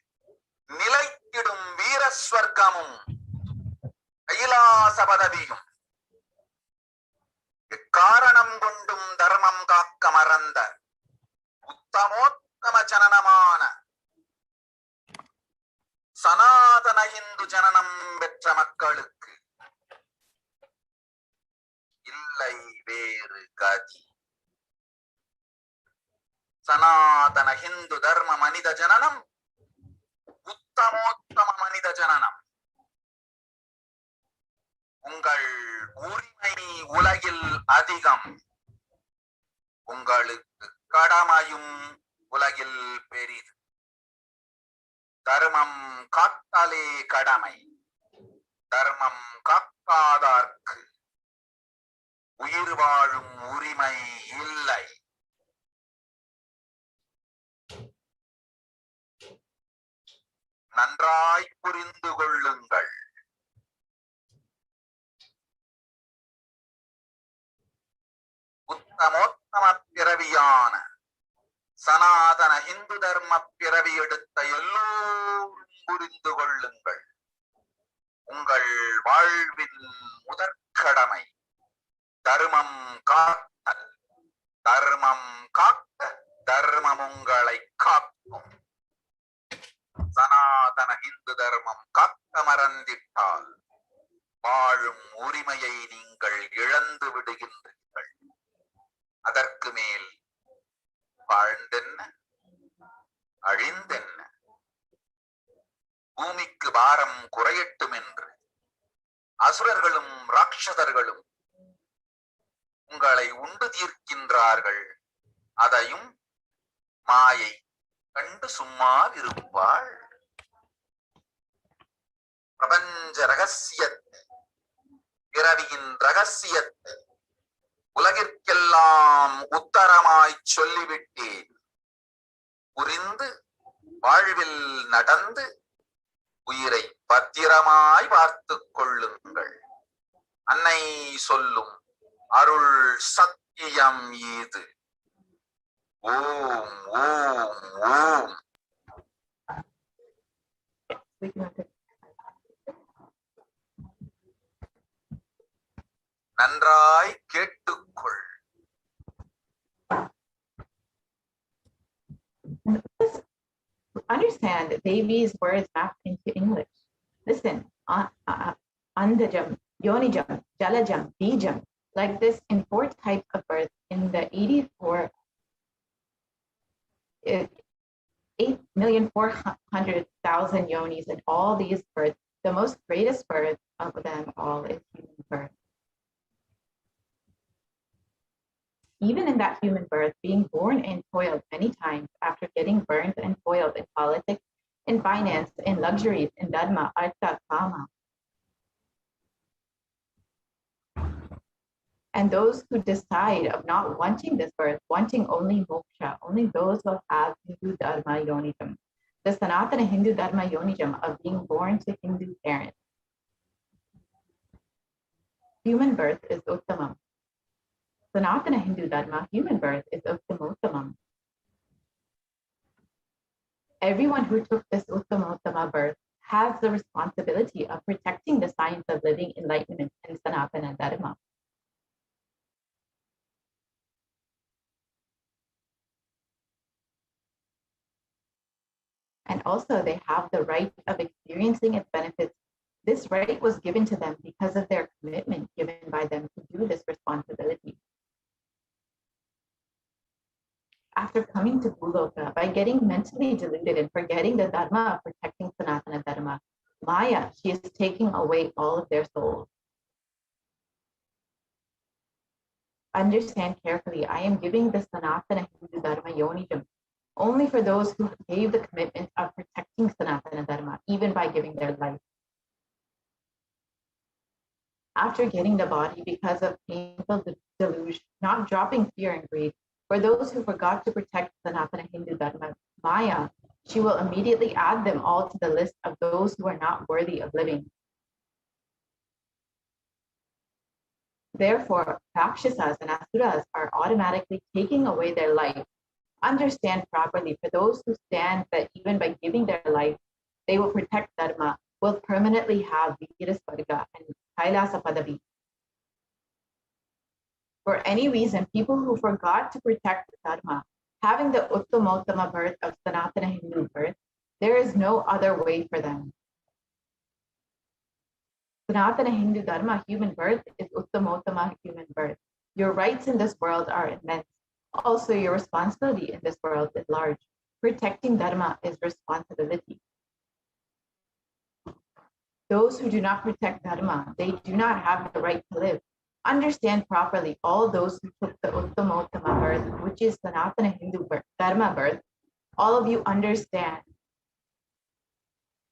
நிலைத்திடும் வீரஸ்வர்க்கமும் கைலாச பதவியும் எக்காரணம் கொண்டும் தர்மம் காக்க மறந்த உத்தமோத்தம ஜனனமான சனாதன இந்து ஜனனம் பெற்ற மக்களுக்கு இல்லை வேறு கதி. சனாதன ஹிந்து தர்ம மனித ஜனனம் உத்தமோத்தம மனித ஜனனம். உங்கள் உரிமை உலகில் அதிகம், உங்களுக்கு கடமையும் உலகில் பெரிது. தர்மம் காத்தாலே கடமை, தர்மம் காக்காதார்க்கு உயிர் வாழும் உரிமை இல்லை. நன்றாய் புரிந்து கொள்ளுங்கள். உத்தமோத்தம பிறவியான சனாதன இந்து தர்ம பிறவி எடுத்த எல்லோரும் புரிந்து கொள்ளுங்கள். உங்கள் வாழ்வின் முதற்கடமை தர்மம் காத்தல். தர்மம் காக்க தர்மம் உங்களை காக்கும். சனாதன இந்து தர்மம் காக்க மறந்திட்டால் வாழும் உரிமையை நீங்கள் இழந்து விடுகின்றீர்கள். அதற்கு மேல் வாழ்ந்தென்ன அழிந்தென்ன? பூமிக்கு பாரம் குறையட்டும் என்று அசுரர்களும் ராட்சதர்களும் உங்களை உண்டு தீர்க்கின்றார்கள். அதையும் மாயை கண்டு சும்மா இருப்பாள். பிரபஞ்ச ரகசியத்தை, பிறவியின் ரகசியத்தை உலகிற்கெல்லாம் உத்தரமாய் சொல்லிவிட்டேன். புரிந்து வாழ்வில் நடந்து உயிரை பத்திரமாய் பார்த்துக் கொள்ளுங்கள். அன்னை சொல்லும் அருள் சத்தியம் இது. ஓம் ஓம் ஓம். நன்றாய் கேட்டுக்கொள். Understand Devi's words mapped into English. Listen, andajam, yonijam, jalajam, bijam, like this in 4 types of birth in the 8,400,000 yonis in all these births. The most greatest birth of them all is human birth. Even in that human birth, being born and toiled many times after getting burned and toiled in politics, in finance, in luxuries, in dharma, artha, kama. And those who decide of not wanting this birth, wanting only moksha, only those will have Hindu dharma yonijam, the Sanatana Hindu dharma yonijam of being born to Hindu parents. Human birth is uttamam. Sanatana Hindu dharma, human birth, is uttamottamam. Everyone who took this uttamottama birth has the responsibility of protecting the science of living enlightenment in Sanatana dharma. And also they have the right of experiencing its benefits. This right was given to them because of their commitment given by them to do this responsibility. After coming to Bhuloka, by getting mentally deluded and forgetting the dharma of protecting Sanatana dharma, Maya, she is taking away all of their souls. Understand carefully, I am giving the Sanatana Hindu dharma yonijam only for those who gave the commitment of protecting Sanatana dharma, even by giving their life. After getting the body because of painful delusion, not dropping fear and greed, for those who forgot to protect Sanatana Hindu dharma, Maya, she will immediately add them all to the list of those who are not worthy of living. Therefore, Rakshasas and Asuras are automatically taking away their life. Understand properly, for those who stand that even by giving their life, they will protect Dharma, will permanently have Virasvarga and Kailasa Padavi. For any reason, people who forgot to protect Dharma, having the Uttamottama birth of Sanatana Hindu birth, there is no other way for them. Sanatana Hindu Dharma human birth is Uttamottama human birth. Your rights in this world are immense. Also, your responsibility in this world is large. Protecting Dharma is responsibility. Those who do not protect Dharma, they do not have the right to live. Understand properly, all those who took the Uttamottama birth, which is Sanatana Hindu birth, Dharma birth, all of you understand.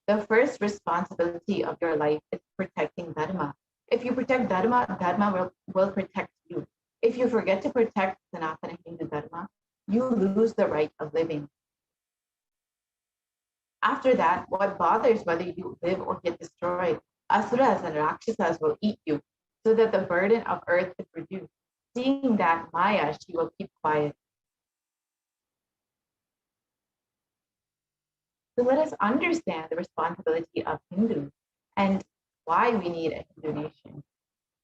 The first responsibility of your life is protecting Dharma. If you protect Dharma, Dharma will protect you. If you forget to protect Sanatana Hindu Dharma, you lose the right of living. After that, what bothers whether you live or get destroyed? Asuras and Rakshasas will eat you, so that the burden of earth is reduced. Seeing that Maya, she will keep quiet. So let us understand the responsibility of Hindus and why we need a Hindu nation.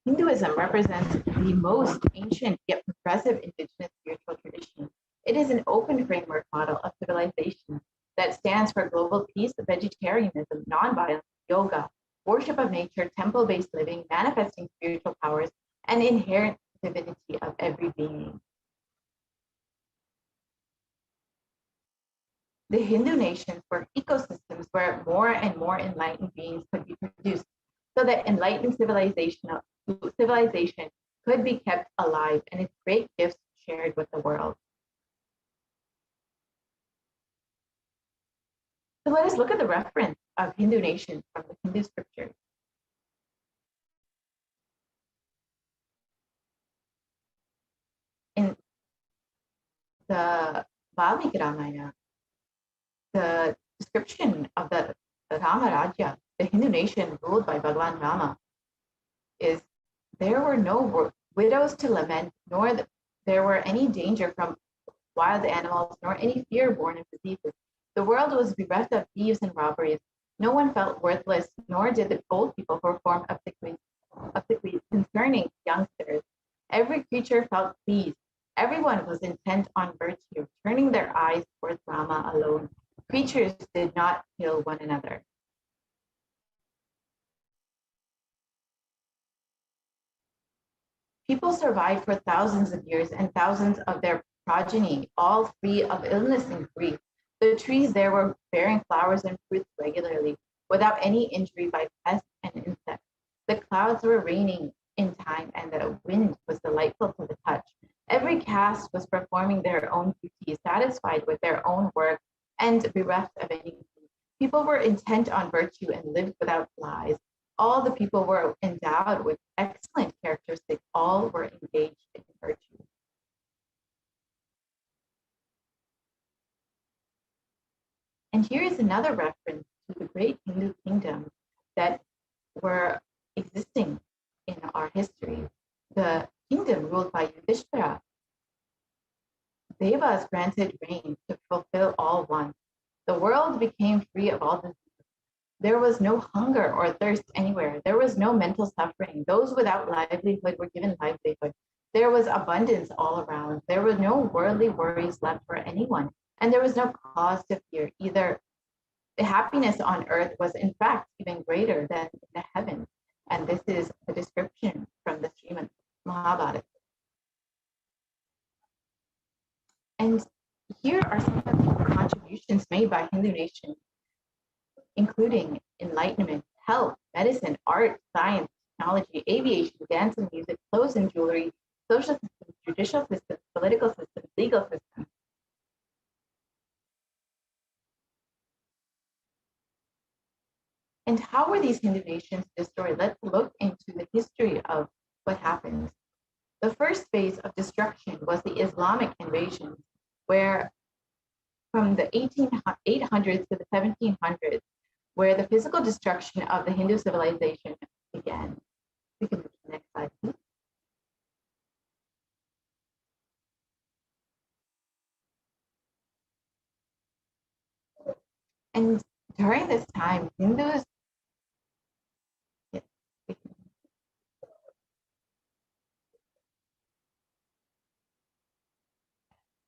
Hinduism represents the most ancient yet progressive indigenous spiritual tradition. It is an open framework model of civilization that stands for global peace, vegetarianism, nonviolence, yoga, worship of nature, temple-based living, manifesting spiritual powers, and inherent divinity of every being. The Hindu nations were ecosystems where more and more enlightened beings could be produced, so that enlightened civilization could be kept alive and its great gifts shared with the world. So let us look at the reference of Hindu nations from the Hindu scriptures. In the Valmiki Ramayana, the description of the Rama Rajya, the Hindu nation ruled by Bhagwan Rama, is there were no widows to lament, nor there were any danger from wild animals, nor any fear born of diseases. The world was bereft of thieves and robberies. No one felt worthless, nor did the old people perform obsequies concerning youngsters. Every creature felt pleased. Everyone was intent on virtue, turning their eyes towards Rama alone. Creatures did not kill one another. People survived for thousands of years and thousands of their progeny, all free of illness and grief. The trees there were bearing flowers and fruits regularly, without any injury by pests and insects. The clouds were raining in time, and the wind was delightful to the touch. Every caste was performing their own duty, satisfied with their own work, and bereft of anything. People were intent on virtue and lived without lies. All the people were endowed with excellent characteristics. All were engaged in virtue. And here is another reference to the great Hindu kingdoms that were existing in our history. The kingdom ruled by Yudhishthira. Devas granted rain to fulfill all wants. The world became free of all disease. There was no hunger or thirst anywhere. There was no mental suffering. Those without livelihood were given livelihood. There was abundance all around. There were no worldly worries left for anyone. And there was no cause to fear either. The happiness on earth was in fact even greater than in the heavens. And this is the description from the Srimad Mahabharata. And here are some of the contributions made by Hindu nations, including enlightenment, health, medicine, art, science, technology, aviation, dance and music, clothes and jewelry, social systems, judicial systems, political systems, legal systems. And how were these Hindu nations destroyed? Let's look into the history of what happened. The first phase of destruction was the Islamic invasion, where from the 800s to the 1700s, where the physical destruction of the Hindu civilization began. We can move to the next slide, please. And during this time, Hindus, yes,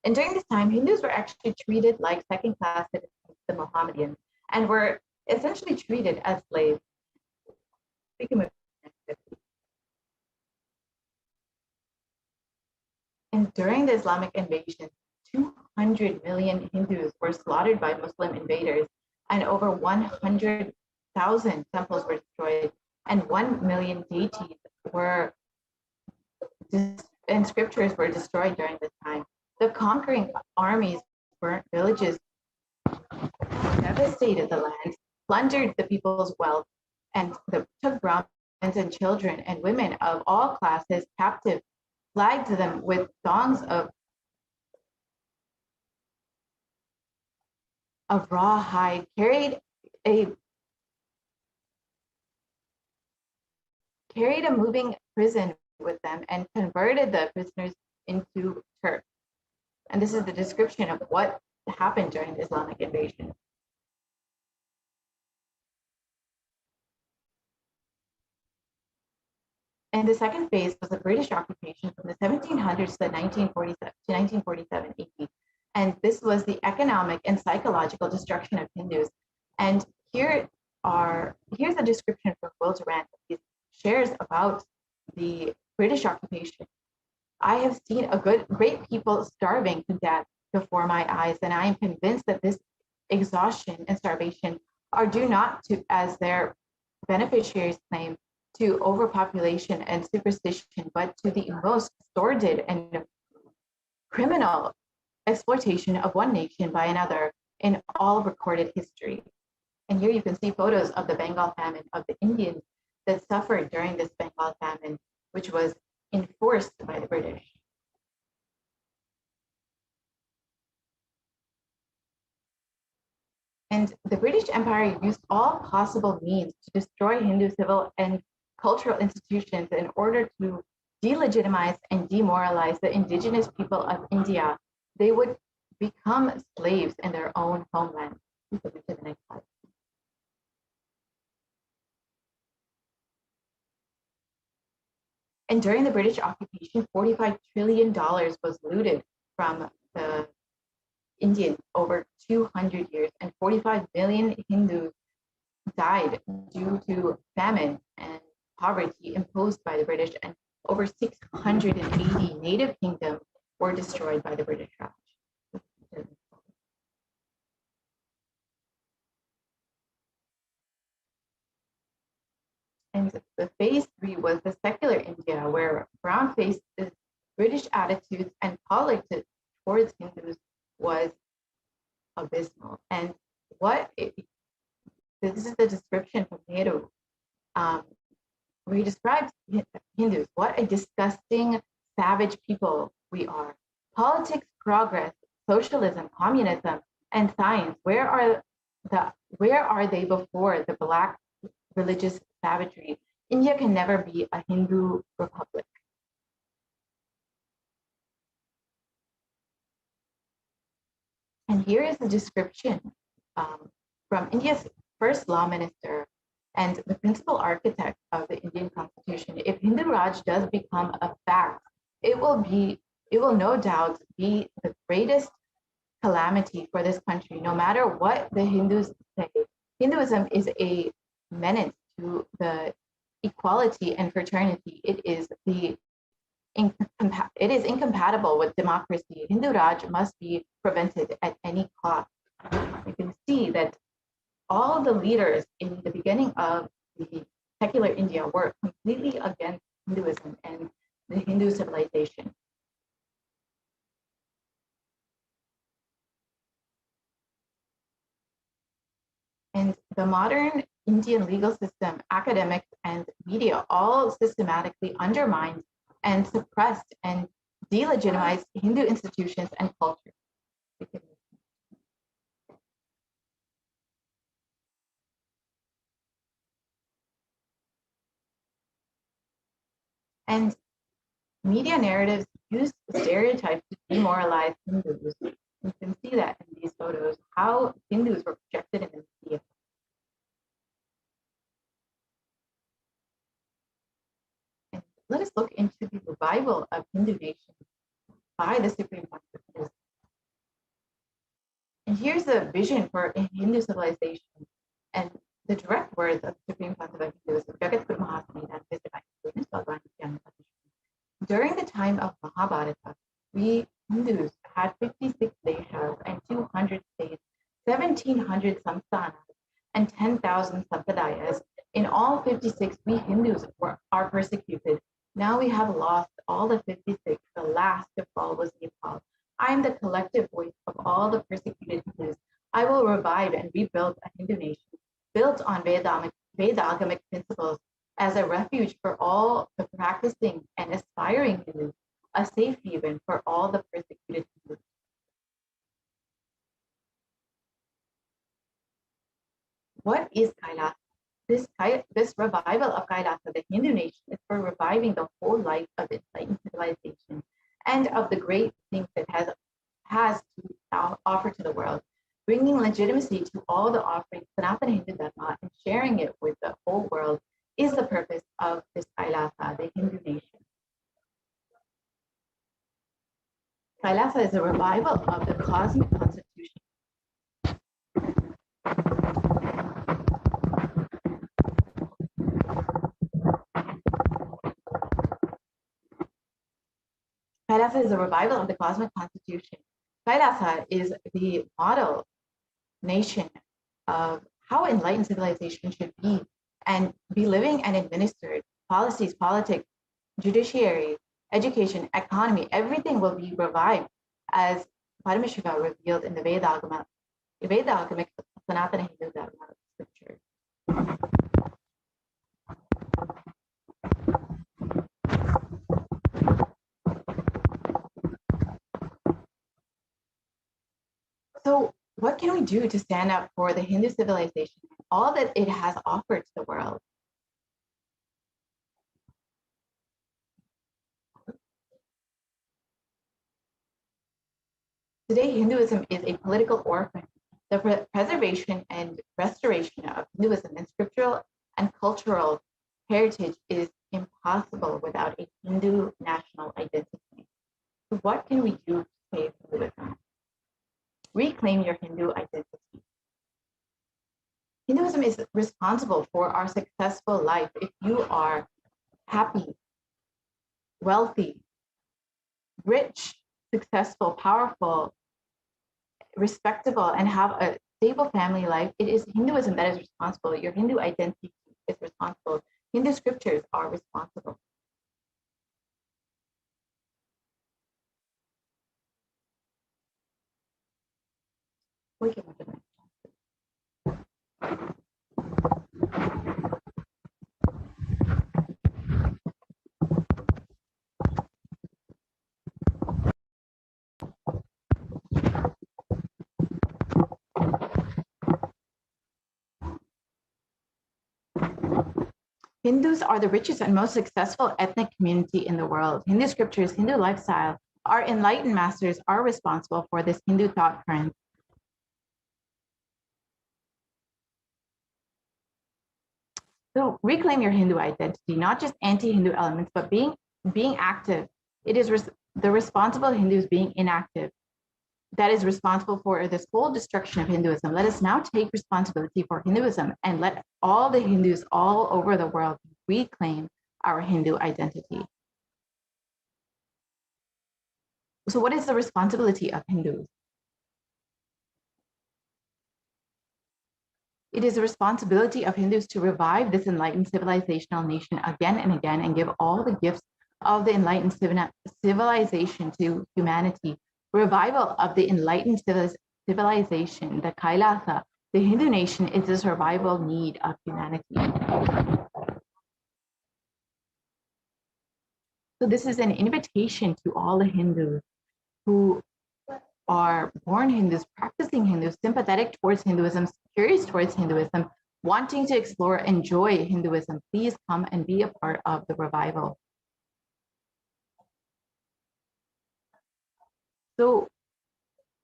and during this time, Hindus were actually treated like second-class citizens, the Mohammedans, and were essentially treated as slaves. We can move to the next slide. And during the Islamic invasion, 200 million Hindus were slaughtered by Muslim invaders, and over 100,000 temples were destroyed, and 1 million deities were, and scriptures were destroyed during this time. The conquering armies burnt villages, devastated the lands, plundered the people's wealth, and took Brahmins and children and women of all classes captive, flagged them with thongs of raw hide, carried a moving prison with them, and converted the prisoners into Turks. And this is the description of what happened during the Islamic invasion. And the second phase was the British occupation from the 1700s to 1947 AD. And this was the economic and psychological destruction of Hindus. And here's a description from Will Durant. He shares about the British occupation. I have seen great people starving to death before my eyes, and I am convinced that this exhaustion and starvation are due not to, as their beneficiaries claim, to overpopulation and superstition, but to the most sordid and criminal exploitation of one nation by another in all recorded history. And here you can see photos of the Bengal famine, of the Indians that suffered during this Bengal famine, which was enforced by the British. And the British Empire used all possible means to destroy Hindu civil and cultural institutions in order to delegitimize and demoralize the indigenous people of India. They would become slaves in their own homeland. You can move to the next slide. And during the British occupation, $45 trillion was looted from the Indians over 200 years, and 45 million Hindus died due to famine and poverty imposed by the British, and over 680 native kingdoms were destroyed by the British Raj. And the phase 3 was the secular India, where Brown faced the British attitudes and politics towards Hindus was abysmal. And this is the description from Nehru, where he describes Hindus: what a disgusting, savage people we are. Politics, progress, socialism, communism, and science, where are they before the Black religious savagery? India can never be a Hindu republic. And here is the description from India's first law minister and the principal architect of the Indian Constitution. If Hindu Raj does become a fact, it will no doubt be the greatest calamity for this country, no matter what the Hindus say. Hinduism is a menace to the equality and fraternity. It is incompatible with democracy. Hindu Raj must be prevented at any cost. You can see that all the leaders in the beginning of the secular India were completely against Hinduism and the Hindu civilization. And the modern Indian legal system, academics, and media all systematically undermined and suppressed and delegitimized Hindu institutions and culture. And media narratives use stereotypes to demoralize Hindus. You can see that in these photos, how Hindus were projected in the media. And let us look into the revival of Hindu nations by the Supreme Pontiff of Hinduism. And here's the vision for Hindu civilization and the direct words of the Supreme Pontiff of Hinduism, Jagat Guru Mahasamita, His Divine Holiness, Bhagavan Nithyananda Paramashivam. During the time of Mahabharata, we Hindus had 56 deshas and 200 states, 1,700 samsthanas, and 10,000 sampradayas. In all 56, we Hindus are persecuted. Now we have lost all the 56. The last to fall was Nepal. I am the collective voice of all the persecuted Hindus. I will revive and rebuild a Hindu nation built on Vedagamic principles as a refuge for all the practicing and aspiring Hindus, a safe haven for all the persecuted Hindus. What is Kailasa? This revival of Kailasa, the Hindu nation, is for reviving the whole life of enlightened civilization and of the great things it has to offer to the world, bringing legitimacy to all the offerings, Sanatana Hindu Dharma, and sharing it with the whole world is the purpose of this Kailasa, the Hindu nation. Kailasa is a revival of the cosmic constitution. Kailasa is a revival of the cosmic constitution. Kailasa is the model nation of how enlightened civilization should be and be living and administered. Policies, politics, judiciary, education, economy, everything will be revived as Paramashiva revealed in the Vedagamic Sanatana Hindu Dharma scriptures. So what can we do to stand up for the Hindu civilization and all that it has offered to the world? Today, Hinduism is a political orphan. The preservation and restoration of Hinduism and scriptural and cultural heritage is impossible without a Hindu national identity. So what can we do to save Hinduism? Reclaim your Hindu identity. Hinduism is responsible for our successful life. If you are happy, wealthy, rich, successful, powerful, respectable, and have a stable family life, it is Hinduism that is responsible. Your Hindu identity is responsible. Hindu scriptures are responsible. We can look at that. Hindus are the richest and most successful ethnic community in the world. Hindu scriptures, Hindu lifestyle, our enlightened masters are responsible for this Hindu thought current. So reclaim your Hindu identity, not just anti-Hindu elements, but being active. It is the responsible Hindus being inactive that is responsible for this whole destruction of Hinduism. Let us now take responsibility for Hinduism and let all the Hindus all over the world reclaim our Hindu identity. So what is the responsibility of Hindus? It is the responsibility of Hindus to revive this enlightened civilizational nation again and again and give all the gifts of the enlightened civilization to humanity. Revival of the enlightened civilization, the Kailasa, the Hindu nation, is the survival need of humanity. So this is an invitation to all the Hindus who are born Hindus, practicing Hindus, sympathetic towards Hinduism, curious towards Hinduism, wanting to explore, enjoy Hinduism. Please come and be a part of the revival. So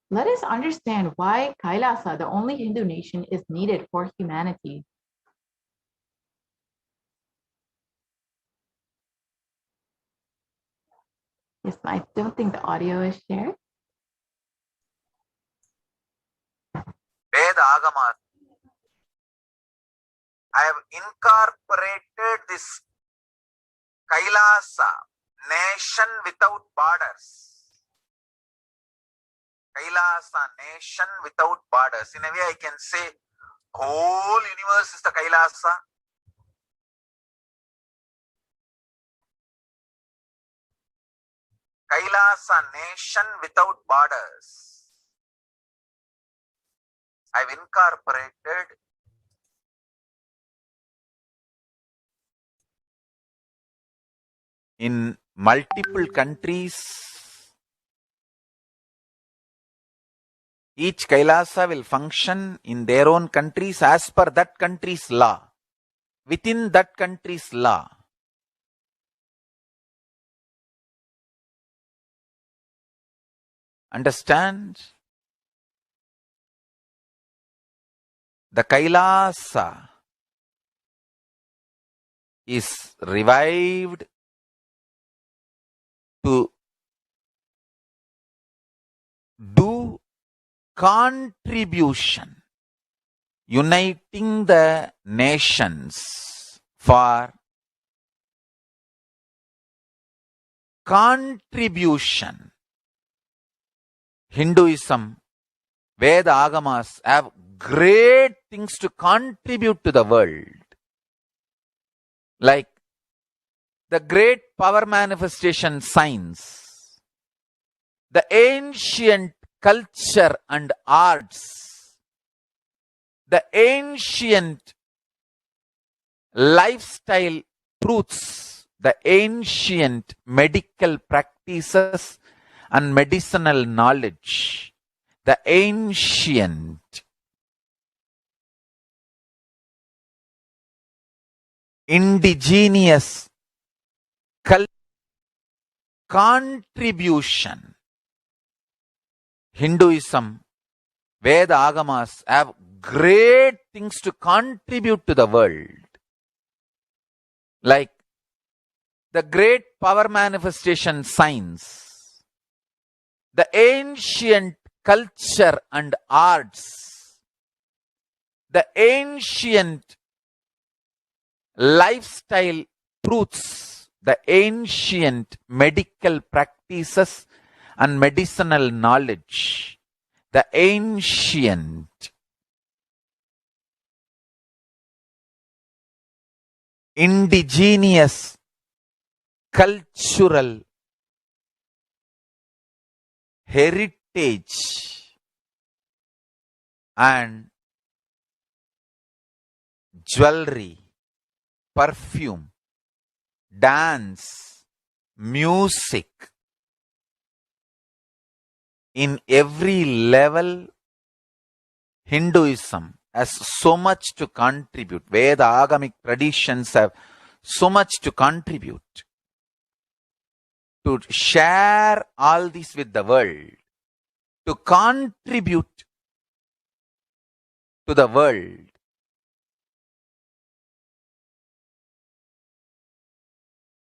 let us understand why Kailasa, the only Hindu nation, is needed for humanity. Yes, I don't think the audio is shared. Veda Agamas. I have incorporated this Kailasa, nation without borders. Kailasa, nation without borders. In a way, I can say whole universe is the Kailasa. Kailasa, nation without borders. I've incorporated in multiple countries. Each Kailasa will function in their own countries as per that country's law, within that country's law. Understand? The Kailasa is revived to do contribution, uniting the nations for contribution. Hinduism, Veda Agamas have great things to contribute to the world. Like the great power manifestation science, the ancient culture and arts, the ancient lifestyle truths, the ancient medical practices and medicinal knowledge, the ancient indigenous contribution. Hinduism, Veda Agamas have great things to contribute to the world. Like the great power manifestation science, the ancient culture and arts, the ancient lifestyle truths, the ancient medical practices and medicinal knowledge, the ancient indigenous cultural heritage and jewelry, perfume, dance, music. In every level, Hinduism has so much to contribute. Veda Agamic traditions have so much to contribute. To share all this with the world, to contribute to the world.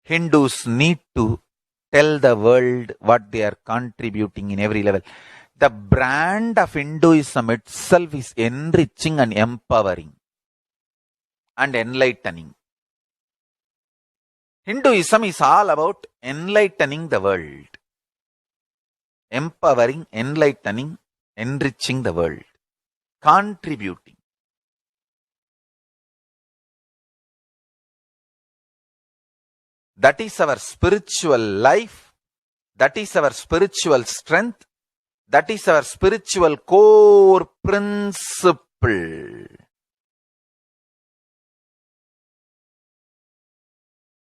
Hindus need to tell the world what they are contributing in every level. The brand of Hinduism itself is enriching and empowering and enlightening. Hinduism is all about enlightening the world. Empowering, enlightening, enriching the world. Contributing. That is our spiritual life. That is our spiritual strength. That is our spiritual core principle.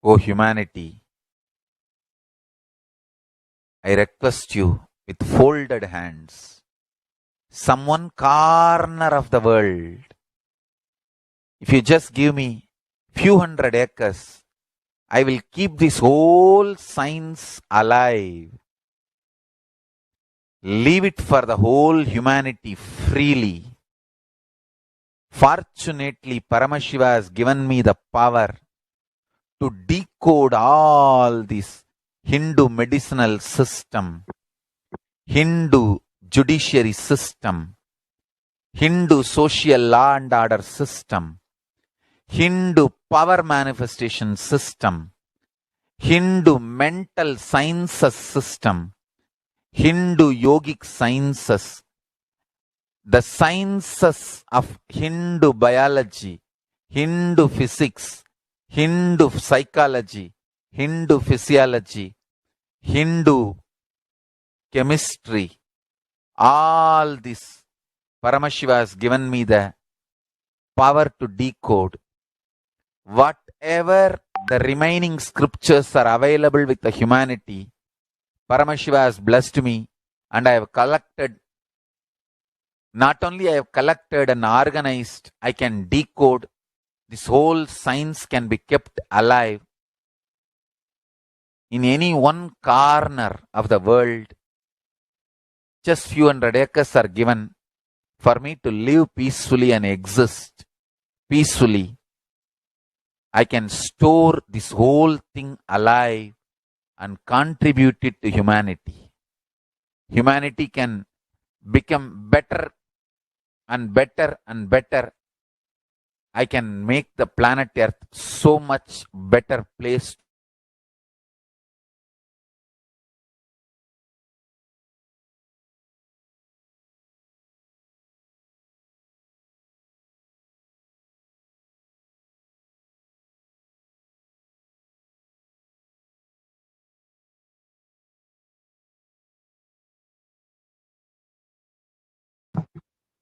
O humanity, I request you with folded hands, some one corner of the world, if you just give me few hundred acres, I will keep this whole science alive. Leave it for the whole humanity freely. Fortunately, Paramashiva has given me the power to decode all this Hindu medicinal system, Hindu judiciary system, Hindu social law and order system, Hindu power manifestation system, Hindu mental sciences system, Hindu yogic sciences, the sciences of Hindu biology, Hindu physics, Hindu psychology, Hindu physiology, Hindu chemistry, all this Paramashiva has given me the power to decode. Whatever the remaining scriptures are available with the humanity, Paramashiva has blessed me, and I have collected, not only I have collected and organized, I can decode. This whole science can be kept alive in any one corner of the world. Just few hundred acres are given for me to live peacefully and exist peacefully. I can store this whole thing alive and contribute it to humanity. Humanity can become better and better and better. I can make the planet Earth so much better place.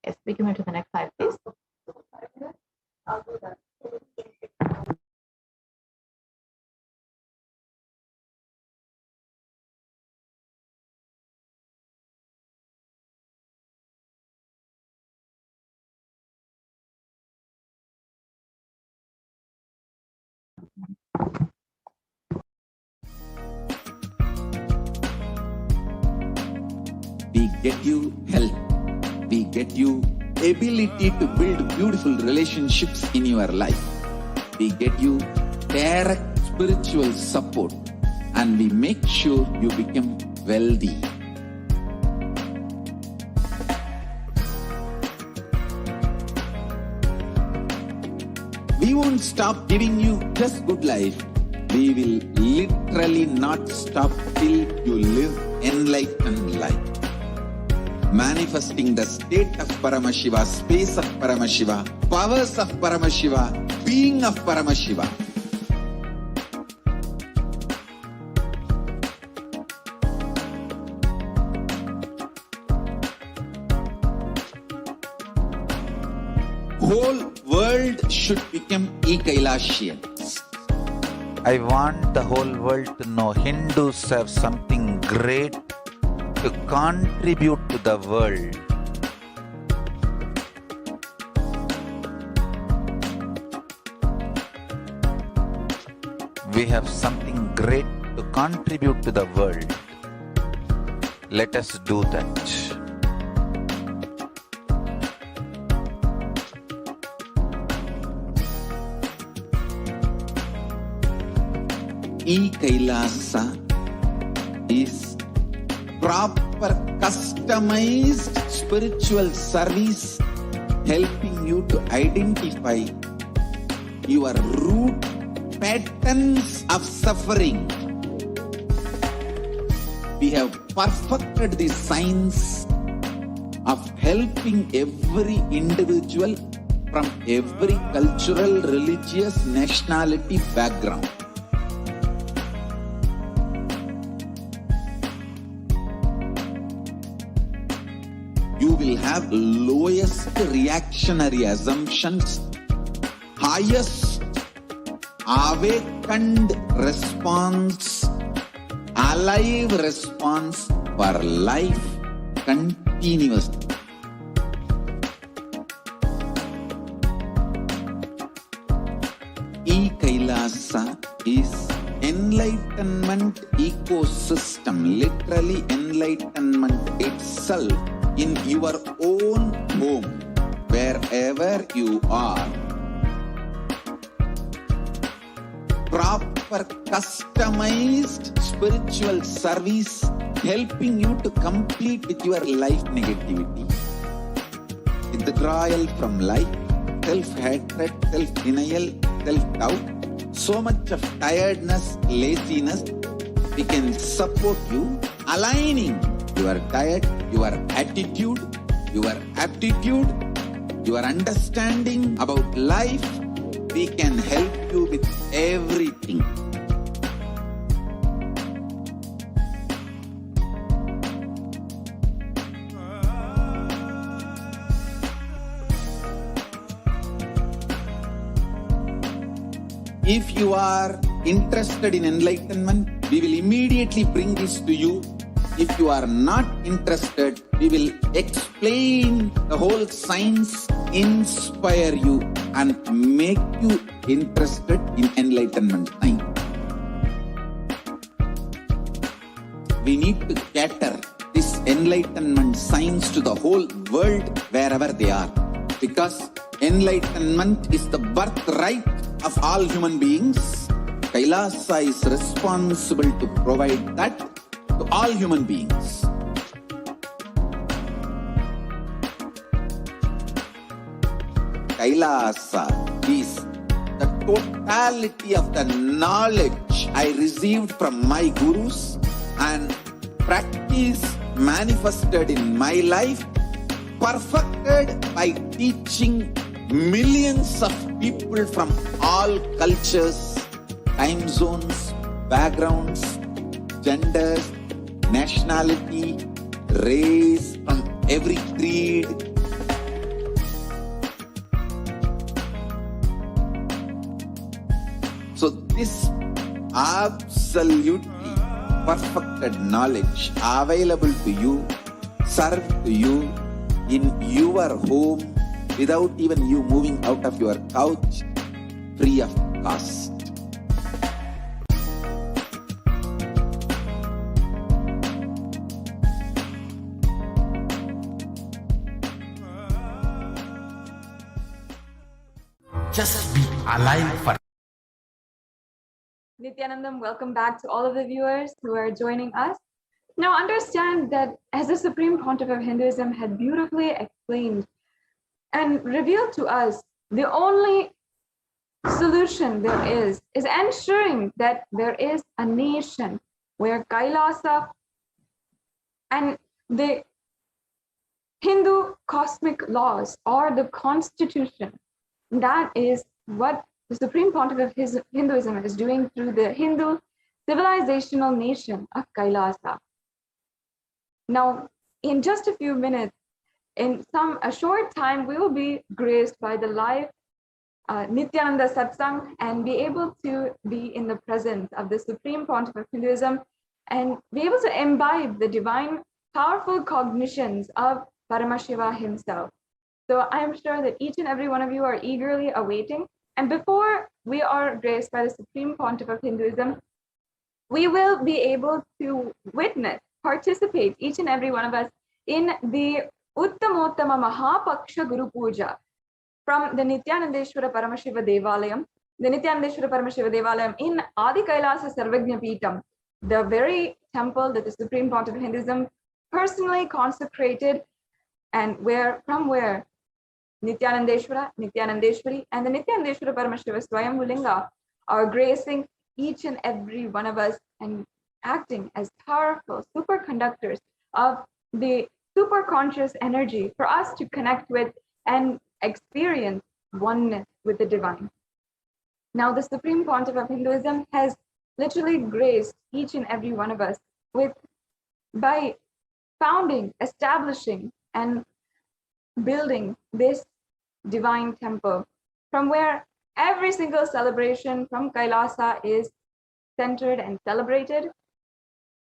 Yes, we can move to the next slide, please. We get you health. We get you ability to build beautiful relationships in your life. We get you direct spiritual support, and we make sure you become wealthy. We won't stop giving you just good life. We will literally not stop till you live enlightened life. Manifesting the state of Paramashiva, space of Paramashiva, powers of Paramashiva, being of Paramashiva. Whole world should become Kailasian. I want the whole world to know Hindus have something great to contribute to the world. We have something great to contribute to the world. Let us do that. Kailasa is proper customized spiritual service helping you to identify your root patterns of suffering. We have perfected the science of helping every individual from every cultural, religious, nationality background. You will have lowest reactionary assumptions, highest awakened response, alive response for life continuously. Kailasa is enlightenment ecosystem, literally enlightenment itself in your own home, wherever you are. Proper customized spiritual service helping you to complete with your life negativity. Withdrawal from life, self-hatred, self-denial, self-doubt, so much of tiredness, laziness, we can support you, aligning your diet, your attitude, your aptitude, your understanding about life. We can help you with everything. If you are interested in enlightenment, we will immediately bring this to you. If you are not interested, we will explain the whole science, inspire you and make you interested in enlightenment time. We need to cater this enlightenment science to the whole world wherever they are, because enlightenment is the birthright of all human beings. Kailasa is responsible to provide that to all human beings. Kailasa is the totality of the knowledge I received from my gurus and practice manifested in my life, perfected by teaching millions of people from all cultures, time zones, backgrounds, genders, nationality, race, from every creed. So this absolutely perfected knowledge available to you, served to you in your home without even you moving out of your couch, free of cost. Just be alive for Nithyanandam, welcome back to all of the viewers who are joining us. Now understand that as the Supreme Pontiff of Hinduism had beautifully explained and revealed to us, the only solution there is ensuring that there is a nation where Kailasa and the Hindu cosmic laws or the constitution, that is what the Supreme Pontiff of Hinduism is doing through the Hindu civilizational nation of Kailasa. Now, in just a few minutes, in a short time, we will be graced by the live Nithyananda Satsang and be able to be in the presence of the Supreme Pontiff of Hinduism and be able to imbibe the divine, powerful cognitions of Paramashiva himself. So I'm sure that each and every one of you are eagerly awaiting. And before we are graced by the Supreme Pontiff of Hinduism, we will be able to witness, participate, each and every one of us, in the Uttamottama Mahapaksha Guru Puja from the Nithyanandeshwara Paramashiva Devalayam, the Nithyanandeshwara Paramashiva Devalayam in Adi Kailasa Sarvagnya Peetam, the very temple that the Supreme Pontiff of Hinduism personally consecrated, and from where Nithyanandeshwara, Nithyanandeshwari, and the Nithyanandeshwara Paramashiva Swayambhulinga are gracing each and every one of us and acting as powerful superconductors of the superconscious energy for us to connect with and experience oneness with the divine. Now, the Supreme Pontiff of Hinduism has literally graced each and every one of us by founding, establishing, and building this divine temple from where every single celebration from Kailasa is centered and celebrated.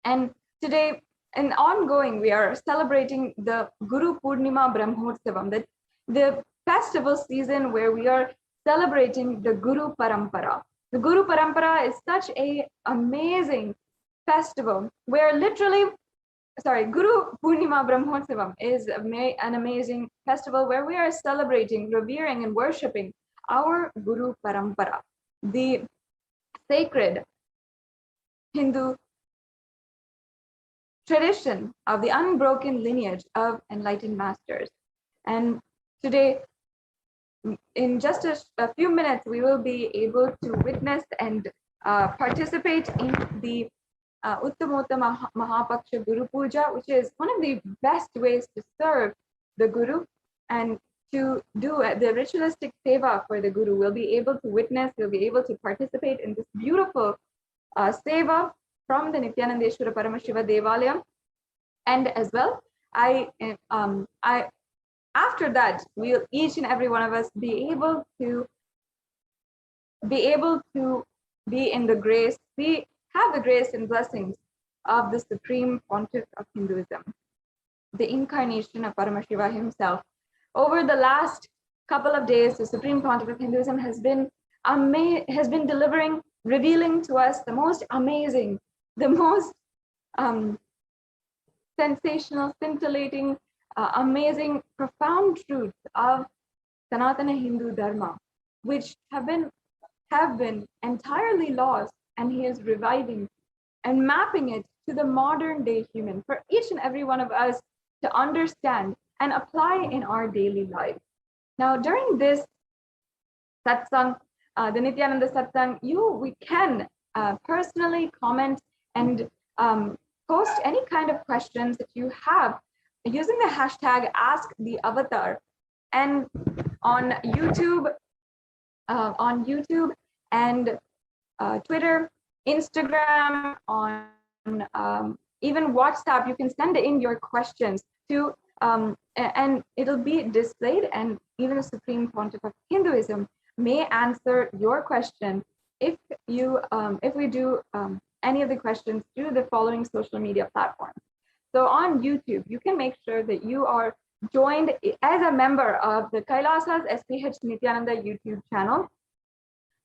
And today, and ongoing, we are celebrating the Guru Purnima Brahmotsavam, the festival season where we are celebrating the Guru Parampara. The Guru Parampara is such an amazing festival where literally, Guru Purnima Brahmotsavam is an amazing festival where we are celebrating, revering, and worshipping our Guru Parampara, the sacred Hindu tradition of the unbroken lineage of enlightened masters. And today, in just a few minutes, we will be able to witness and participate in the Uttamottama Mahapaksha Guru Puja, which is one of the best ways to serve the Guru and to do the ritualistic seva for the Guru. We'll be able to witness, we'll be able to participate in this beautiful seva from the Nithyanandeshwara Paramashiva Devalayam. And as well, after that, we'll each and every one of us be able to be in the grace, have the grace and blessings of the Supreme Pontiff of Hinduism, the incarnation of Paramashiva himself. Over the last couple of days, the Supreme Pontiff of Hinduism has been delivering, revealing to us the most amazing, the most sensational, scintillating, amazing, profound truths of Sanatana Hindu Dharma, which have been entirely lost, and he is reviving and mapping it to the modern day human for each and every one of us to understand and apply in our daily life. Now, during this satsang, the Nithyananda satsang, we can personally comment and post any kind of questions that you have using the hashtag #AskTheAvatar, and on YouTube and Twitter, Instagram, on even WhatsApp, you can send in your questions to and it'll be displayed, and even the Supreme Pontiff of Hinduism may answer your question if we do any of the questions through the following social media platforms. So on YouTube, you can make sure that you are joined as a member of the Kailasa's HDH Nithyananda YouTube channel,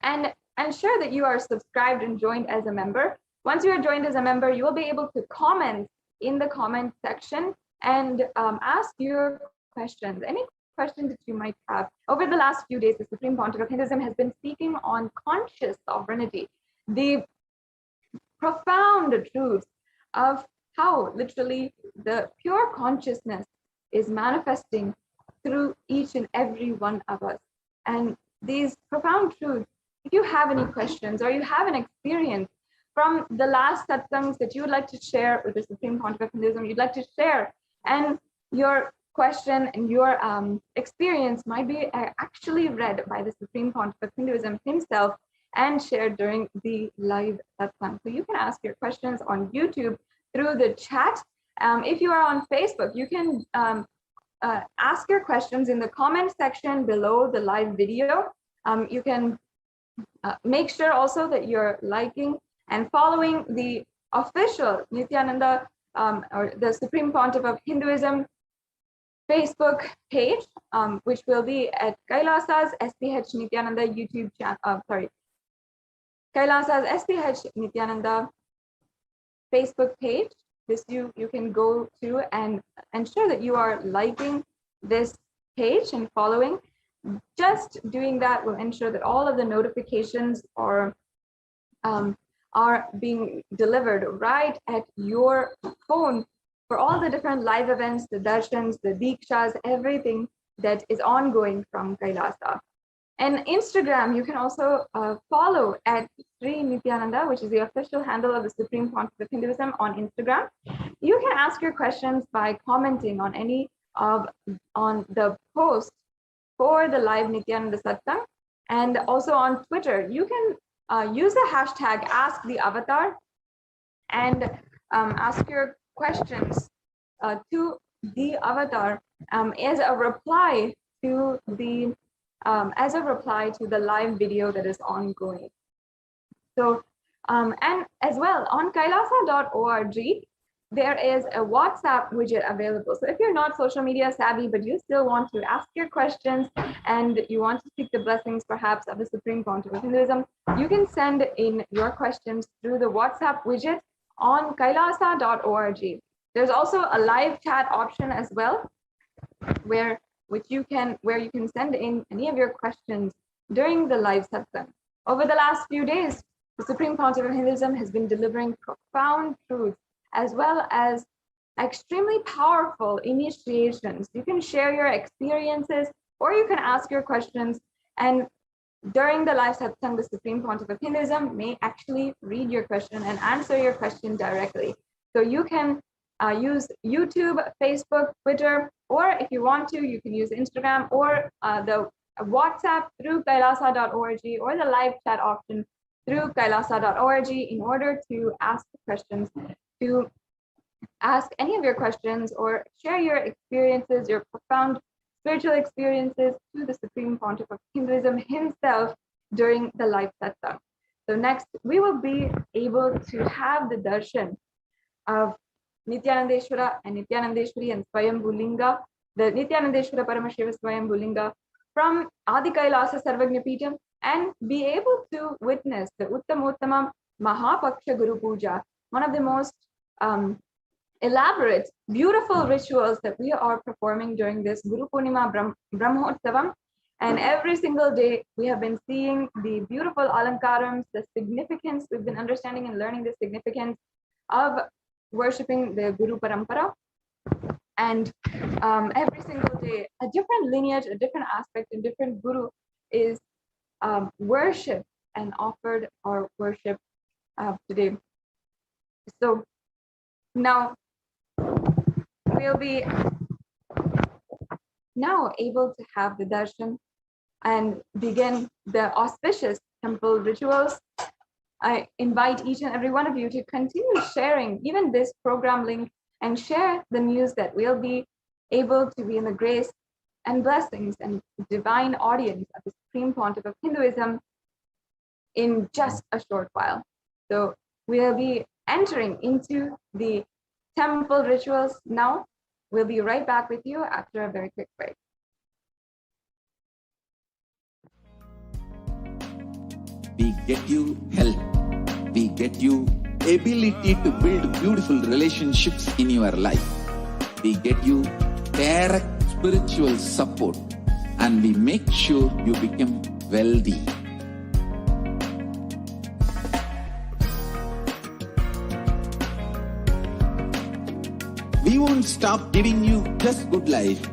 and ensure that you are subscribed and joined as a member. Once you are joined as a member, you will be able to comment in the comment section and ask your questions, any questions that you might have. Over the last few days, the Supreme Pontiff of Hinduism has been speaking on conscious sovereignty, the profound truths of how literally the pure consciousness is manifesting through each and every one of us. And these profound truths, if you have any questions or you have an experience from the last satsangs that you would like to share with the Supreme Pontiff of Hinduism, you'd like to share, and your question and your experience might be actually read by the Supreme Pontiff of Hinduism himself and shared during the live satsang. So you can ask your questions on YouTube through the chat. If you are on Facebook, you can ask your questions in the comment section below the live video. You can make sure also that you're liking and following the official Nithyananda or the Supreme Pontiff of Hinduism Facebook page, which will be at Kailasa's HDH Nithyananda YouTube channel. Kailasa's HDH Nithyananda Facebook page. This you can go to and ensure that you are liking this page and following. Just doing that will ensure that all of the notifications are being delivered right at your phone for all the different live events, the darshans, the dikshas, everything that is ongoing from Kailasa. And Instagram, you can also follow at Sri Nithyananda, which is the official handle of the Supreme Pontiff of Hinduism on Instagram. You can ask your questions by commenting on any on the post for the live Nithyananda Satsang, and also on Twitter. You can use the hashtag #AskTheAvatar and ask your questions to the avatar as a reply to the live video that is ongoing. So and as well on kailasa.org, there is a WhatsApp widget available. So if you're not social media savvy, but you still want to ask your questions and you want to seek the blessings perhaps of the Supreme Pontiff of Hinduism, you can send in your questions through the WhatsApp widget on kailasa.org. There's also a live chat option as well, where you can send in any of your questions during the live satsang. Over the last few days, the Supreme Pontiff of Hinduism has been delivering profound truths as well as extremely powerful initiations. You can share your experiences or you can ask your questions, and during the live satsang, the Supreme Pontiff of Hinduism may actually read your question and answer your question directly. So you can use YouTube, Facebook, Twitter, or if you want to, you can use Instagram or the WhatsApp through kailasa.org or the live chat option through kailasa.org in order to ask questions, to ask any of your questions or share your experiences, your profound spiritual experiences to the Supreme Pontiff of Hinduism himself during the live satsang. So next, we will be able to have the darshan of Nithyanandeshwara and Nithyanandeshwari and Swayambhu Linga, the Nithyanandeshwara Paramashiva Swayambhu Linga from Adi Kailasa Sarvagnya Peetham, and be able to witness the Uttamottamam Mahapaksha Guru Puja, one of the most elaborate, beautiful rituals that we are performing during this Guru Purnima Brahmotsavam. And every single day, we have been seeing the beautiful alankarams, the significance, we've been understanding and learning the significance of worshipping the Guru Parampara. And every single day, a different lineage, a different aspect, a different Guru is worshipped and offered or worshipped today. So now we'll be now able to have the darshan and begin the auspicious temple rituals. I invite each and every one of you to continue sharing even this program link and share the news that we'll be able to be in the grace and blessings and divine audience of the Supreme Pontiff of Hinduism in just a short while. So we'll be entering into the temple rituals now. We'll be right back with you after a very quick break. We get you health. We get you ability to build beautiful relationships in your life. We get you direct spiritual support, and we make sure you become wealthy. We won't stop giving you just good life.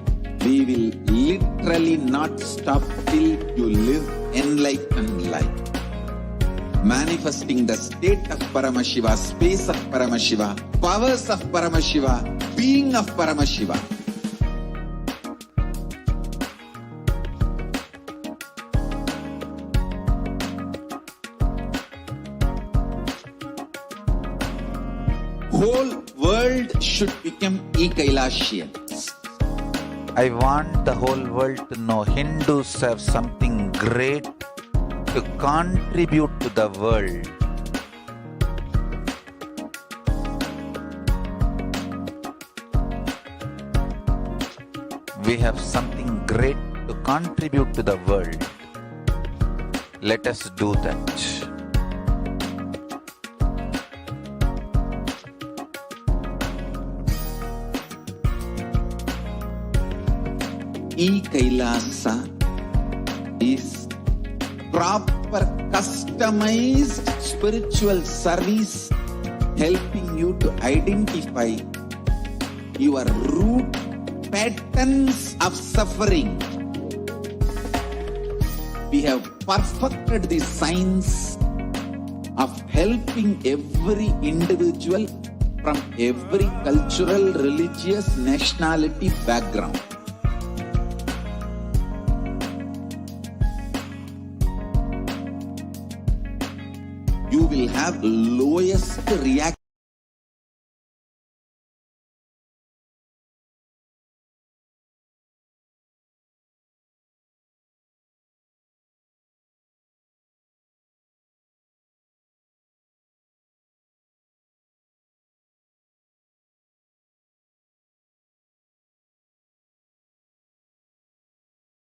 We will literally not stop till you live enlightened life. Manifesting the state of Paramashiva, space of Paramashiva, powers of Paramashiva, being of Paramashiva. Whole world should become e-Kailasians. I want the whole world to know Hindus have something great to contribute to the world. We have something great to contribute to the world. Let us do that. E-Kailasa is proper customized spiritual service helping you to identify your root patterns of suffering. We have perfected the science of helping every individual from every cultural, religious, nationality background. You will have lowest reaction